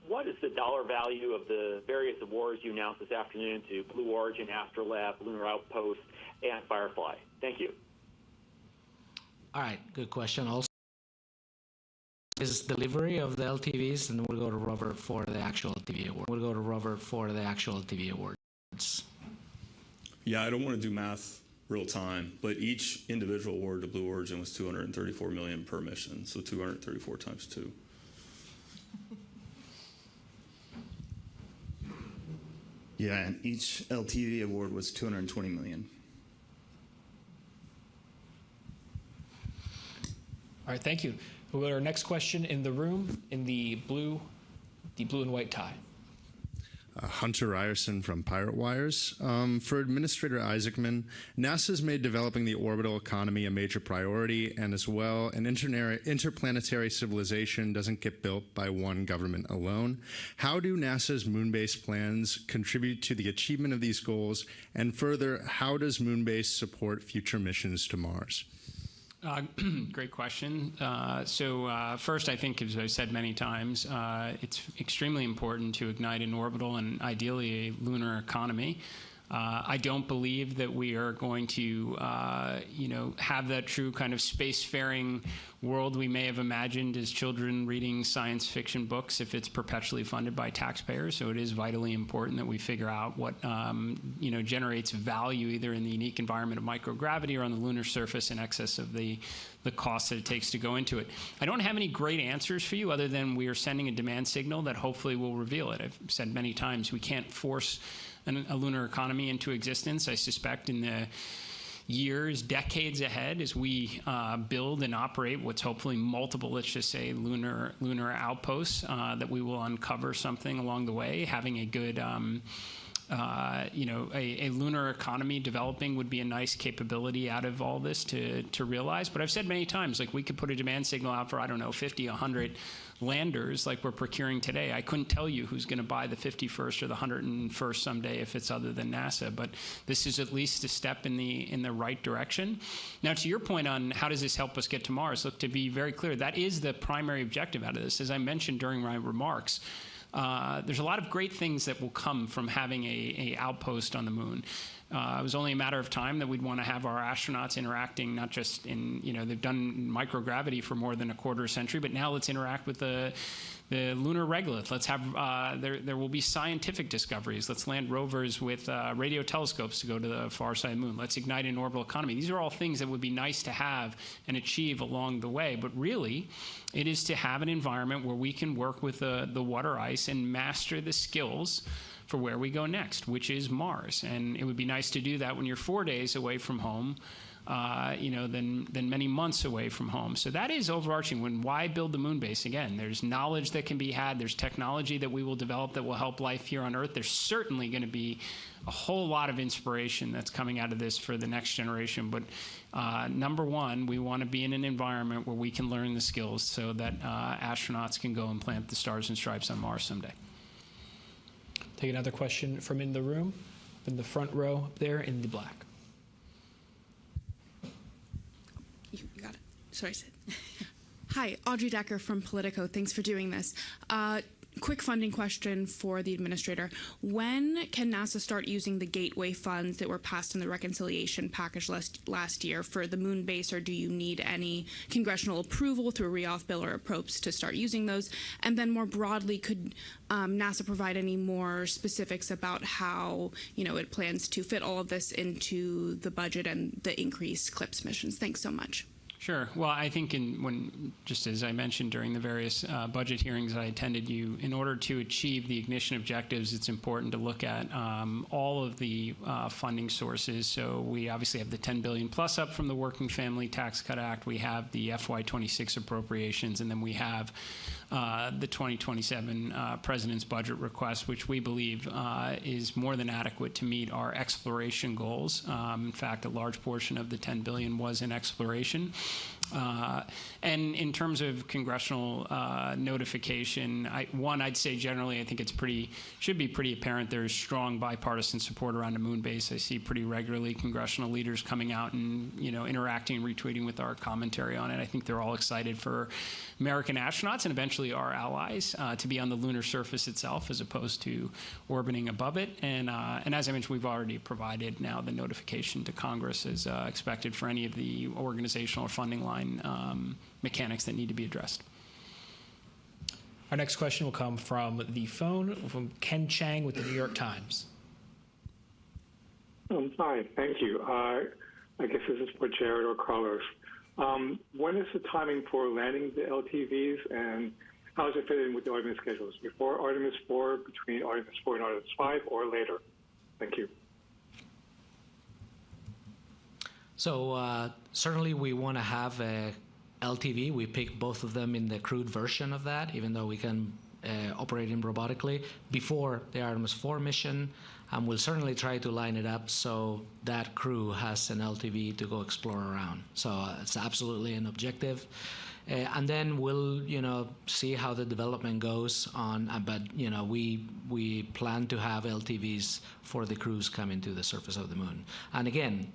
What is the dollar value of the various awards you announced this afternoon to Blue Origin, Astrolab, Lunar Outpost, and Firefly? Thank you. All right, good question. Also, is delivery of the LTVs, and we'll go to Robert for the actual LTV awards. Yeah, I don't want to do math real time, but each individual award to Blue Origin was $234 million per mission, so 234 times 2. Yeah, and each LTV award was $220 million. All right, thank you. We'll go to our next question in the room in the blue and white tie. Hunter Ryerson from Pirate Wires. For Administrator Isaacman, NASA's made developing the orbital economy a major priority, and as well, an interplanetary civilization doesn't get built by one government alone. How do NASA's moon-based plans contribute to the achievement of these goals? And further, how does Moonbase support future missions to Mars? Great question. So first, I think, as I've said many times, it's extremely important to ignite an orbital and ideally a lunar economy. I don't believe that we are going to, have that true kind of spacefaring world we may have imagined as children reading science fiction books if it's perpetually funded by taxpayers. So it is vitally important that we figure out what, generates value either in the unique environment of microgravity or on the lunar surface in excess of the cost that it takes to go into it. I don't have any great answers for you other than we are sending a demand signal that hopefully will reveal it. I've said many times we can't force a lunar economy into existence. I suspect in the years, decades ahead, as we build and operate what's hopefully multiple, let's just say, lunar outposts, that we will uncover something along the way. Having a good, a lunar economy developing would be a nice capability out of all this to realize. But I've said many times, like we could put a demand signal out for, 50, 100 landers like we're procuring today. I couldn't tell you who's going to buy the 51st or the 101st someday if it's other than NASA, but this is at least a step in the right direction. Now, to your point on how does this help us get to Mars, look, to be very clear, that is the primary objective out of this. As I mentioned during my remarks, there's a lot of great things that will come from having a outpost on the moon. It was only a matter of time that we'd want to have our astronauts interacting, not just in, they've done microgravity for more than a quarter century, but now let's interact with the lunar regolith. Let's have, there will be scientific discoveries. Let's land rovers with radio telescopes to go to the far side of the moon. Let's ignite an orbital economy. These are all things that would be nice to have and achieve along the way, but really it is to have an environment where we can work with the water ice and master the skills for where we go next, which is Mars. And it would be nice to do that when you're 4 days away from home, than many months away from home. So that is overarching. Why build the moon base? Again, there's knowledge that can be had. There's technology that we will develop that will help life here on Earth. There's certainly going to be a whole lot of inspiration that's coming out of this for the next generation. But number one, we want to be in an environment where we can learn the skills so that astronauts can go and plant the stars and stripes on Mars someday. Take another question from in the room, in the front row up there in the black. You got it. Sorry, Sid. Hi, Audrey Decker from Politico. Thanks for doing this. Quick funding question for the administrator. When can NASA start using the gateway funds that were passed in the reconciliation package last year for the moon base, or do you need any congressional approval through a re-auth bill or a PROPS to start using those? And then more broadly, could NASA provide any more specifics about how it plans to fit all of this into the budget and the increased CLIPS missions? Thanks so much. Sure. Well, I think just as I mentioned during the various budget hearings I attended, in order to achieve the ignition objectives, it's important to look at all of the funding sources. So we obviously have the $10 billion plus up from the Working Family Tax Cut Act. We have the FY26 appropriations, and then we have the 2027 President's budget request, which we believe is more than adequate to meet our exploration goals. In fact, a large portion of the $10 billion was in exploration. And in terms of congressional notification, I'd say generally I think should be pretty apparent there's strong bipartisan support around a moon base. I see pretty regularly congressional leaders coming out and interacting and retweeting with our commentary on it. I think they're all excited for American astronauts and eventually our allies to be on the lunar surface itself as opposed to orbiting above it. And as I mentioned, we've already provided now the notification to Congress as expected for any of the organizational or funding line mechanics that need to be addressed. Our next question will come from the phone from Ken Chang with the New York Times. Hi, thank you. I guess this is for Jared or Carlos. When is the timing for landing the LTVs, and how does it fit in with the Artemis schedules? Before Artemis 4, between Artemis 4 and Artemis 5, or later? Thank you. So certainly we want to have a LTV. We picked both of them in the crewed version of that, even though we can operate them robotically, before the Artemis 4 mission. And we'll certainly try to line it up so that crew has an LTV to go explore around. So it's absolutely an objective. And then we'll, see how the development goes on. But, we plan to have LTVs for the crews coming to the surface of the moon. And again,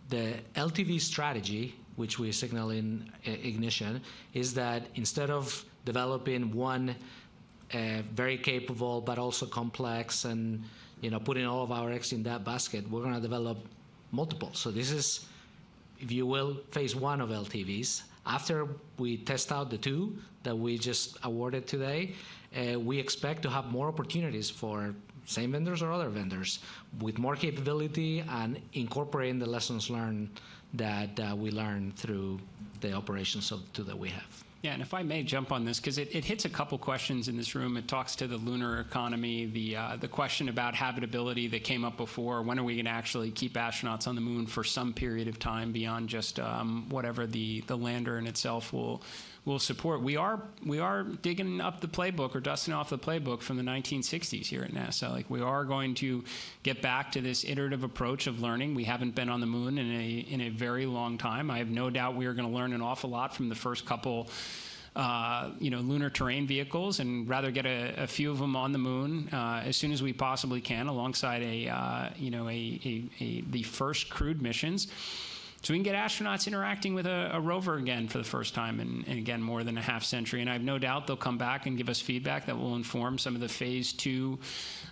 the LTV strategy, which we signal in ignition, is that instead of developing one very capable but also complex and putting all of our eggs in that basket, we're going to develop multiple. So this is, if you will, phase one of LTVs. After we test out the two that we just awarded today, we expect to have more opportunities for same vendors or other vendors with more capability and incorporating the lessons learned that we learned through the operations of the two that we have. Yeah, and if I may jump on this, because it hits a couple questions in this room. It talks to the lunar economy, the question about habitability that came up before. When are we going to actually keep astronauts on the moon for some period of time beyond just whatever the lander in itself will support? We are digging up the playbook or dusting off the playbook from the 1960s here at NASA. Like, we are going to get back to this iterative approach of learning. We haven't been on the moon in a very long time. I have no doubt we are going to learn an awful lot from the first couple lunar terrain vehicles, and rather get a few of them on the moon as soon as we possibly can, alongside the first crewed missions, so we can get astronauts interacting with a rover again for the first time in again, more than a half century. And I have no doubt they'll come back and give us feedback that will inform some of the phase 2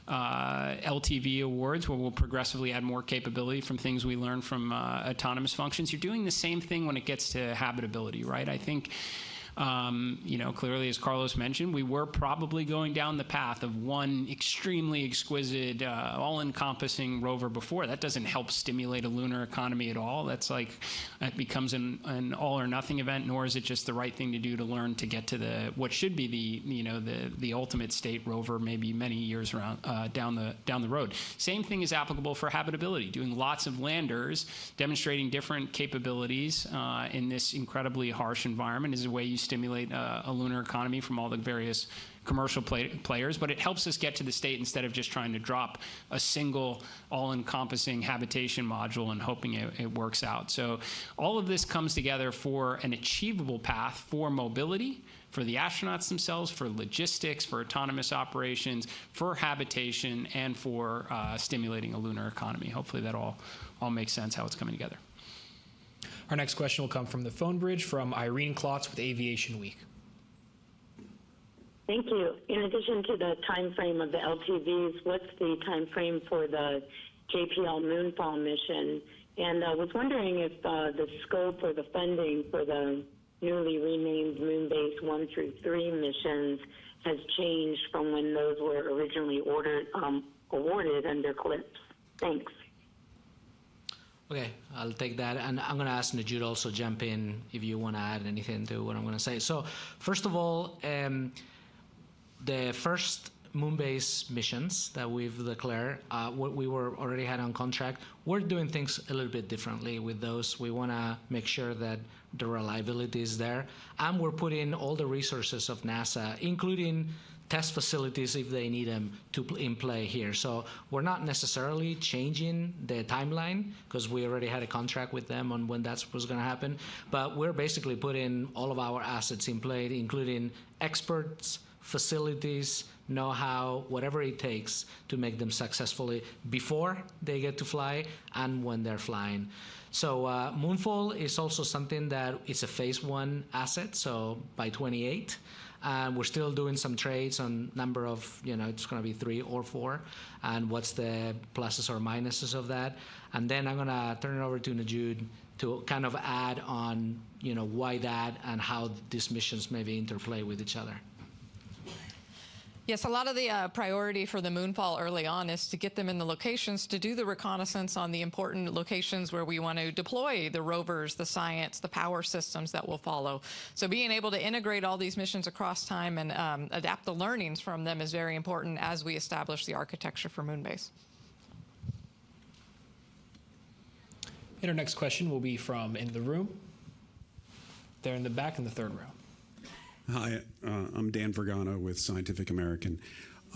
LTV awards, where we'll progressively add more capability from things we learn from autonomous functions. You're doing the same thing when it gets to habitability, right? I think Clearly, as Carlos mentioned, we were probably going down the path of one extremely exquisite, all-encompassing rover before. That doesn't help stimulate a lunar economy at all. That becomes an all-or-nothing event, nor is it just the right thing to do to learn to get to what should be the ultimate state rover, maybe many years down the road. Same thing is applicable for habitability. Doing lots of landers, demonstrating different capabilities in this incredibly harsh environment is a way you stimulate a lunar economy from all the various commercial players, but it helps us get to the state instead of just trying to drop a single all-encompassing habitation module and hoping it works out. So all of this comes together for an achievable path for mobility, for the astronauts themselves, for logistics, for autonomous operations, for habitation, and for stimulating a lunar economy. Hopefully that all makes sense how it's coming together. Our next question will come from the phone bridge from Irene Klotz with Aviation Week. Thank you. In addition to the time frame of the LTVs, what's the time frame for the JPL Moonfall mission? And I was wondering if the scope or the funding for the newly renamed Moonbase 1 through 3 missions has changed from when those were originally awarded under CLIPS. Thanks. Okay, I'll take that, and I'm going to ask Najud also jump in if you want to add anything to what I'm going to say. So, first of all, the first Moonbase missions that we've declared, what we already had on contract, we're doing things a little bit differently with those. We want to make sure that the reliability is there, and we're putting all the resources of NASA, including test facilities if they need them, in play here. So we're not necessarily changing the timeline because we already had a contract with them on when that was going to happen, but we're basically putting all of our assets in play, including experts, facilities, know-how, whatever it takes to make them successfully before they get to fly and when they're flying. So Moonfall is also something that it's a phase 1 asset, so by 28. We're still doing some trades on number of, it's going to be 3 or 4, and what's the pluses or minuses of that. And then I'm going to turn it over to Najud to kind of add on, why that and how these missions maybe interplay with each other. Yes, a lot of the priority for the Moonfall early on is to get them in the locations to do the reconnaissance on the important locations where we want to deploy the rovers, the science, the power systems that will follow. So being able to integrate all these missions across time and adapt the learnings from them is very important as we establish the architecture for Moonbase. And our next question will be from in the room. There in the back in the third row. Hi, I'm Dan Vergano with Scientific American.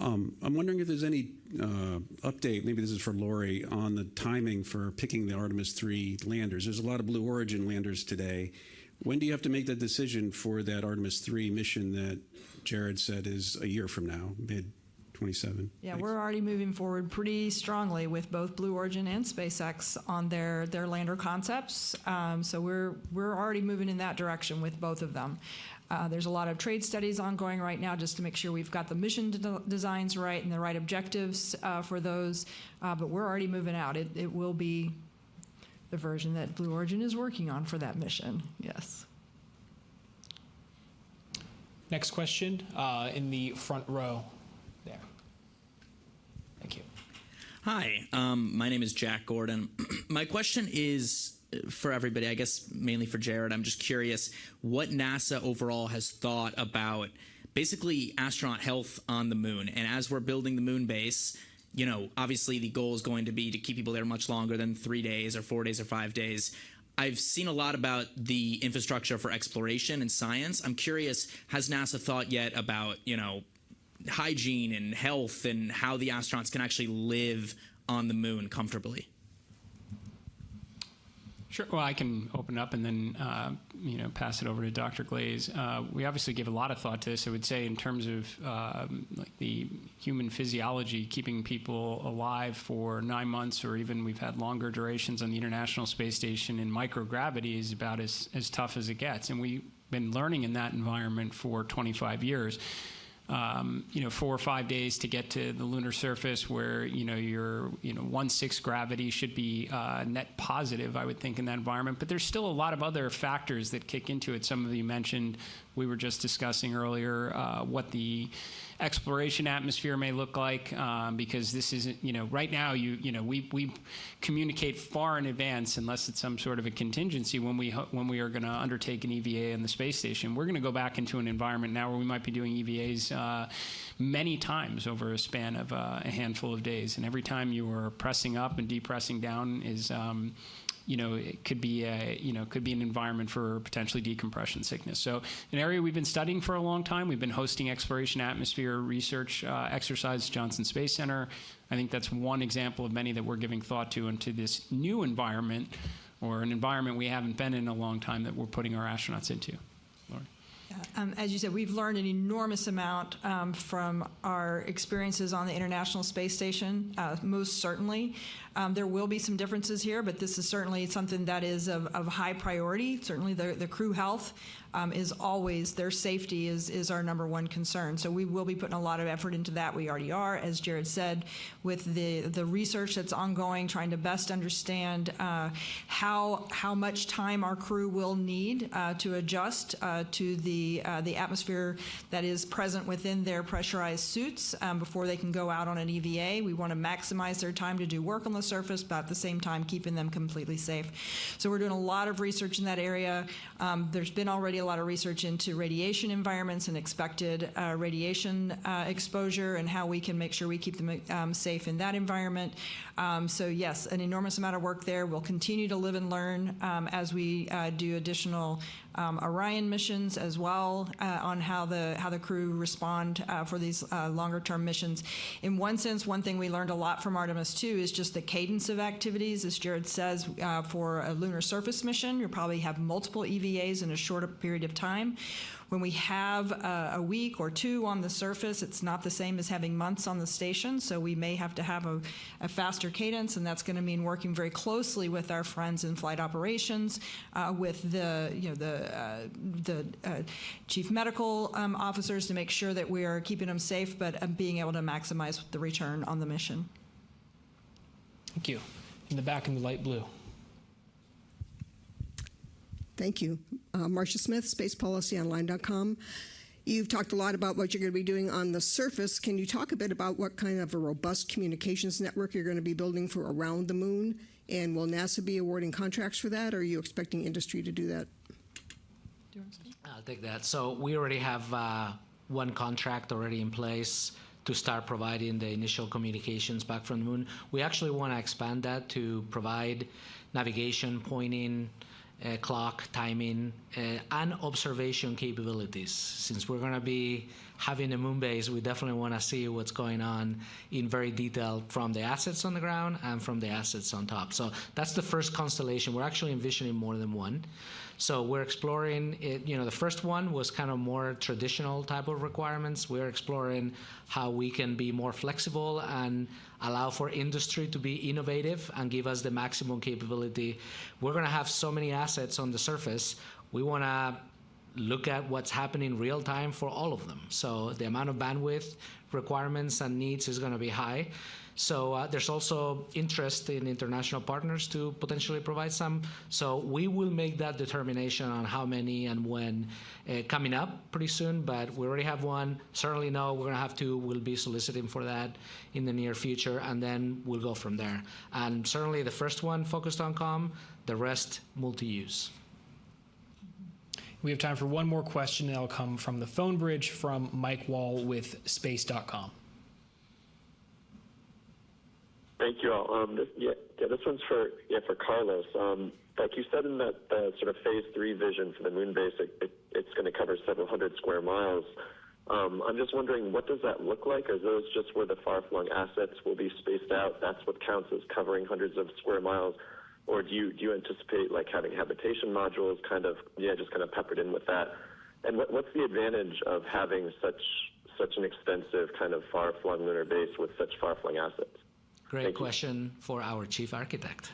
I'm wondering if there's any update, maybe this is for Lori, on the timing for picking the Artemis 3 landers. There's a lot of Blue Origin landers today. When do you have to make that decision for that Artemis 3 mission that Jared said is a year from now, mid-27? Yeah, we're already moving forward pretty strongly with both Blue Origin and SpaceX on their lander concepts. So we're already moving in that direction with both of them. There's a lot of trade studies ongoing right now just to make sure we've got the mission designs right and the right objectives for those, but we're already moving out. It will be the version that Blue Origin is working on for that mission, yes. Next question in the front row there. Thank you. Hi, my name is Jack Gordon. My question is for everybody, I guess mainly for Jared. I'm just curious what NASA overall has thought about basically astronaut health on the moon. And as we're building the moon base, obviously the goal is going to be to keep people there much longer than 3 days or 4 days or 5 days. I've seen a lot about the infrastructure for exploration and science. I'm curious, has NASA thought yet about, hygiene and health and how the astronauts can actually live on the moon comfortably? Sure. Well, I can open up and then, pass it over to Dr. Glaze. We obviously give a lot of thought to this. I would say in terms of like the human physiology, keeping people alive for 9 months, or even we've had longer durations on the International Space Station in microgravity is about as tough as it gets. And we've been learning in that environment for 25 years. 4 or 5 days to get to the lunar surface, where your 1/6 gravity should be net positive, I would think, in that environment. But there's still a lot of other factors that kick into it. Some of you mentioned, we were just discussing earlier, what the exploration atmosphere may look like, because this isn't, right now we communicate far in advance, unless it's some sort of a contingency, when we are going to undertake an EVA on the space station. We're going to go back into an environment now where we might be doing EVAs many times over a span of a handful of days, and every time you are pressing up and depressing down is it could be an environment for potentially decompression sickness. So an area we've been studying for a long time. We've been hosting exploration atmosphere research exercises at Johnson Space Center. I think that's one example of many that we're giving thought to into this new environment, or an environment we haven't been in a long time, that we're putting our astronauts into. Laurie. As you said, we've learned an enormous amount from our experiences on the International Space Station, most certainly. There will be some differences here, but this is certainly something that is of high priority. Certainly the crew health is always, their safety is our number one concern. So we will be putting a lot of effort into that. We already are, as Jared said, with the research that's ongoing, trying to best understand how much time our crew will need to adjust to the atmosphere that is present within their pressurized suits before they can go out on an EVA. We want to maximize their time to do work on the surface, but at the same time keeping them completely safe. So we're doing a lot of research in that area. There's been already a lot of research into radiation environments and expected radiation exposure, and how we can make sure we keep them safe in that environment. So yes, an enormous amount of work there. We'll continue to live and learn as we do additional Orion missions as well, on how the crew respond for these longer-term missions. In one sense, one thing we learned a lot from Artemis 2 is just the cadence of activities. As Jared says, for a lunar surface mission, you'll probably have multiple EVAs in a shorter period of time. When we have a week or two on the surface, it's not the same as having months on the station, so we may have to have a faster cadence, and that's going to mean working very closely with our friends in flight operations, with the chief medical officers, to make sure that we are keeping them safe, but being able to maximize the return on the mission. Thank you. In the back in the light blue. Thank you. Marcia Smith, spacepolicyonline.com. You've talked a lot about what you're going to be doing on the surface. Can you talk a bit about what kind of a robust communications network you're going to be building for around the moon? And will NASA be awarding contracts for that, or are you expecting industry to do that? I'll take that. So we already have one contract already in place to start providing the initial communications back from the moon. We actually want to expand that to provide navigation, pointing, clock, timing, and observation capabilities. Since we're going to be having a moon base, we definitely want to see what's going on in very detail from the assets on the ground and from the assets on top. So that's the first constellation. We're actually envisioning more than one. So we're exploring it. The first one was kind of more traditional type of requirements. We're exploring how we can be more flexible and allow for industry to be innovative and give us the maximum capability. We're going to have so many assets on the surface. We want to look at what's happening real time for all of them. So the amount of bandwidth requirements and needs is going to be high. So there's also interest in international partners to potentially provide some. So we will make that determination on how many and when coming up pretty soon, but we already have one. Certainly know we're going to have two. We'll be soliciting for that in the near future, and then we'll go from there. And certainly the first one focused on comm, the rest multi-use. We have time for one more question, and that'll come from the phone bridge from Mike Wall with space.com. Thank you all. This one's for Carlos. Like you said in that sort of phase 3 vision for the moon base, it's going to cover several hundred square miles. I'm just wondering, what does that look like? Are those just where the far-flung assets will be spaced out? That's what counts as covering hundreds of square miles? Or do you anticipate like having habitation modules just kind of peppered in with that? And what's the advantage of having such an extensive kind of far-flung lunar base with such far-flung assets? Great question for our chief architect.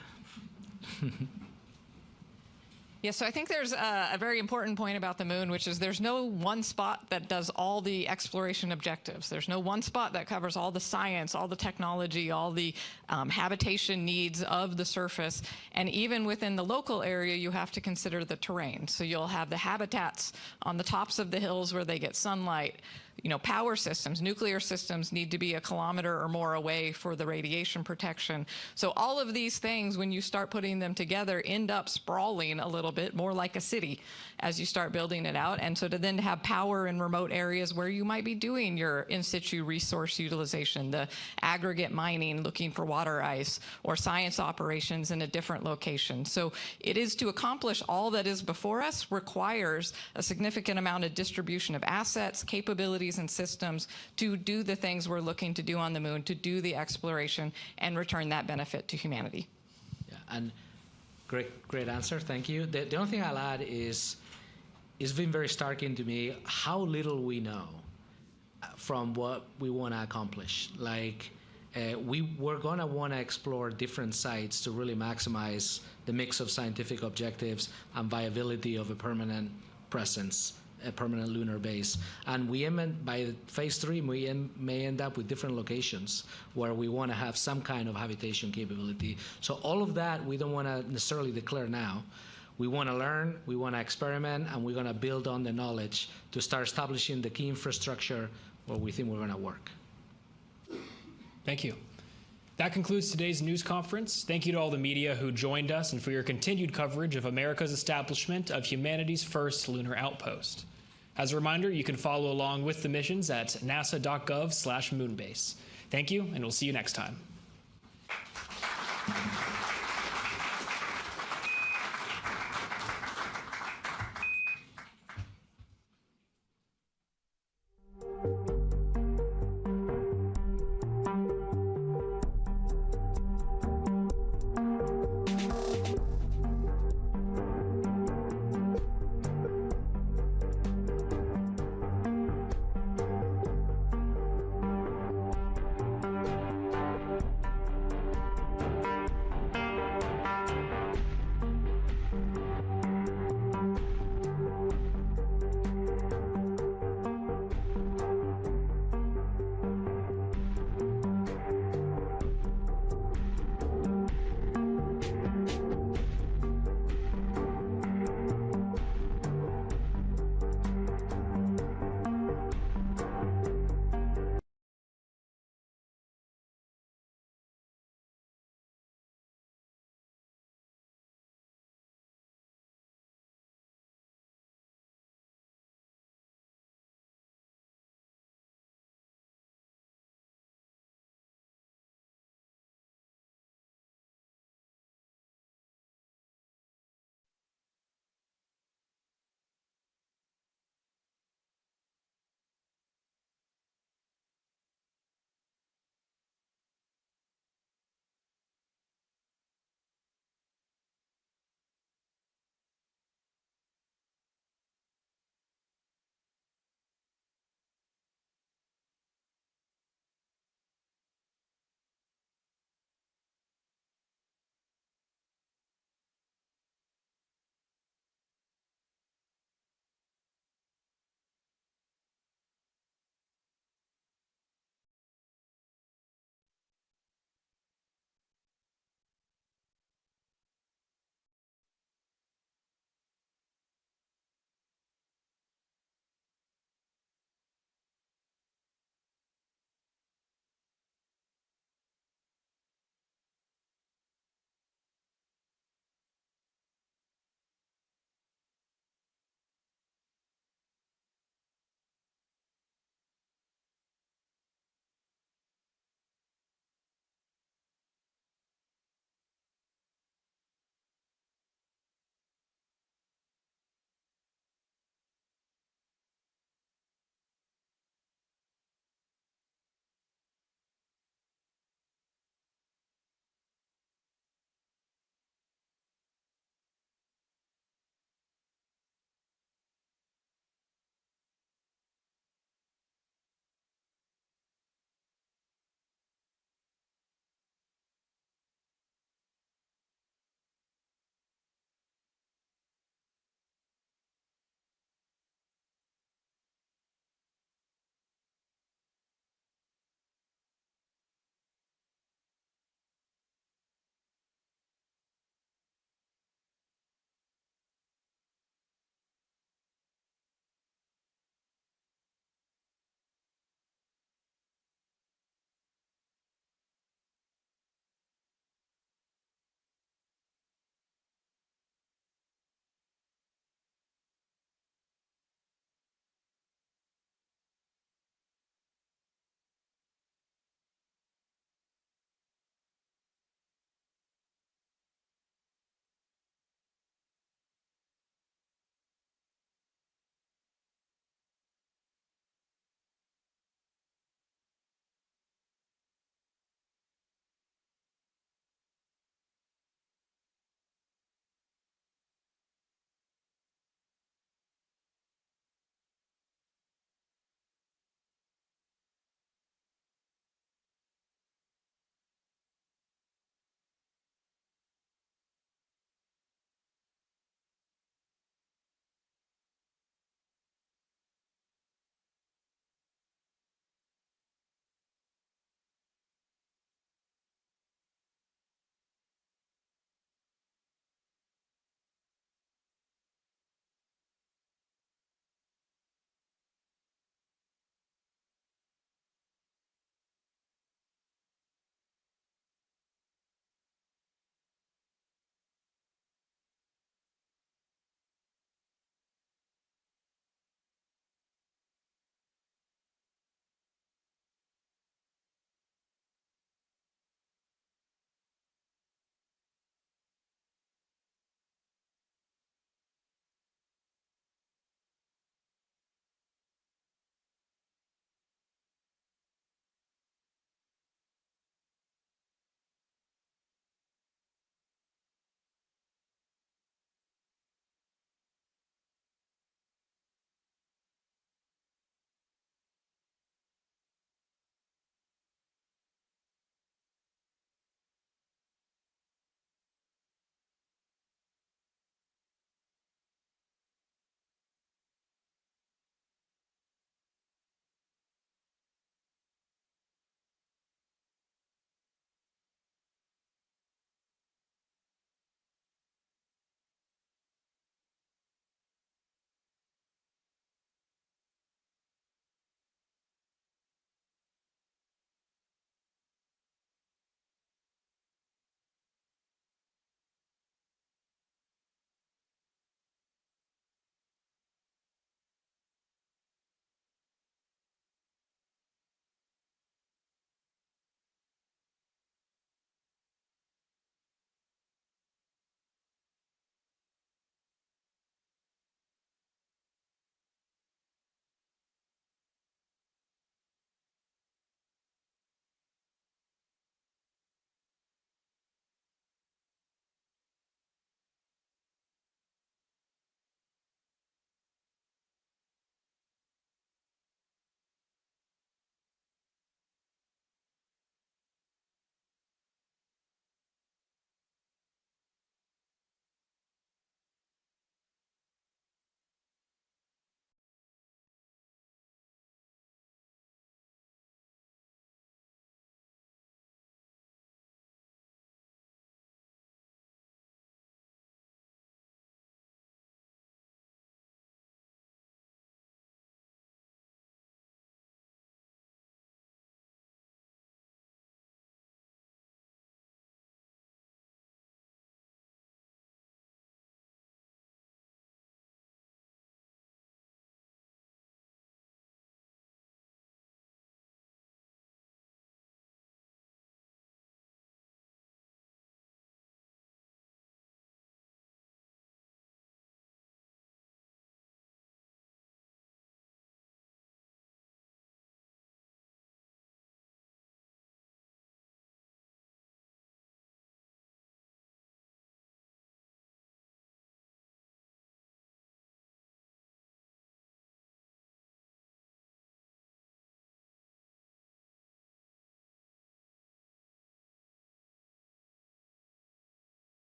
Yeah, so I think there's a very important point about the moon, which is there's no one spot that does all the exploration objectives. There's no one spot that covers all the science, all the technology, all the habitation needs of the surface. And even within the local area, you have to consider the terrain. So you'll have the habitats on the tops of the hills where they get sunlight. You know, power systems, nuclear systems need to be 1 kilometer or more away for the radiation protection. So all of these things, when you start putting them together, end up sprawling a little bit more like a city as you start building it out. And so to then have power in remote areas where you might be doing your in situ resource utilization, the aggregate mining, looking for water ice, or science operations in a different location. So it is to accomplish all that is before us requires a significant amount of distribution of assets, capabilities, and systems to do the things we're looking to do on the moon, to do the exploration and return that benefit to humanity. Yeah, and great answer, thank you. The only thing I'll add is it's been very starking to me how little we know from what we want to accomplish. Like we're going to want to explore different sites to really maximize the mix of scientific objectives and viability of a permanent presence, a permanent lunar base. And by phase 3, we may end up with different locations where we want to have some kind of habitation capability. So all of that we don't want to necessarily declare now. We want to learn, we want to experiment, and we're going to build on the knowledge to start establishing the key infrastructure where we think we're going to work. Thank you. That concludes today's news conference. Thank you to all the media who joined us and for your continued coverage of America's establishment of humanity's first lunar outpost. As a reminder, you can follow along with the missions at nasa.gov/moonbase. Thank you, and we'll see you next time.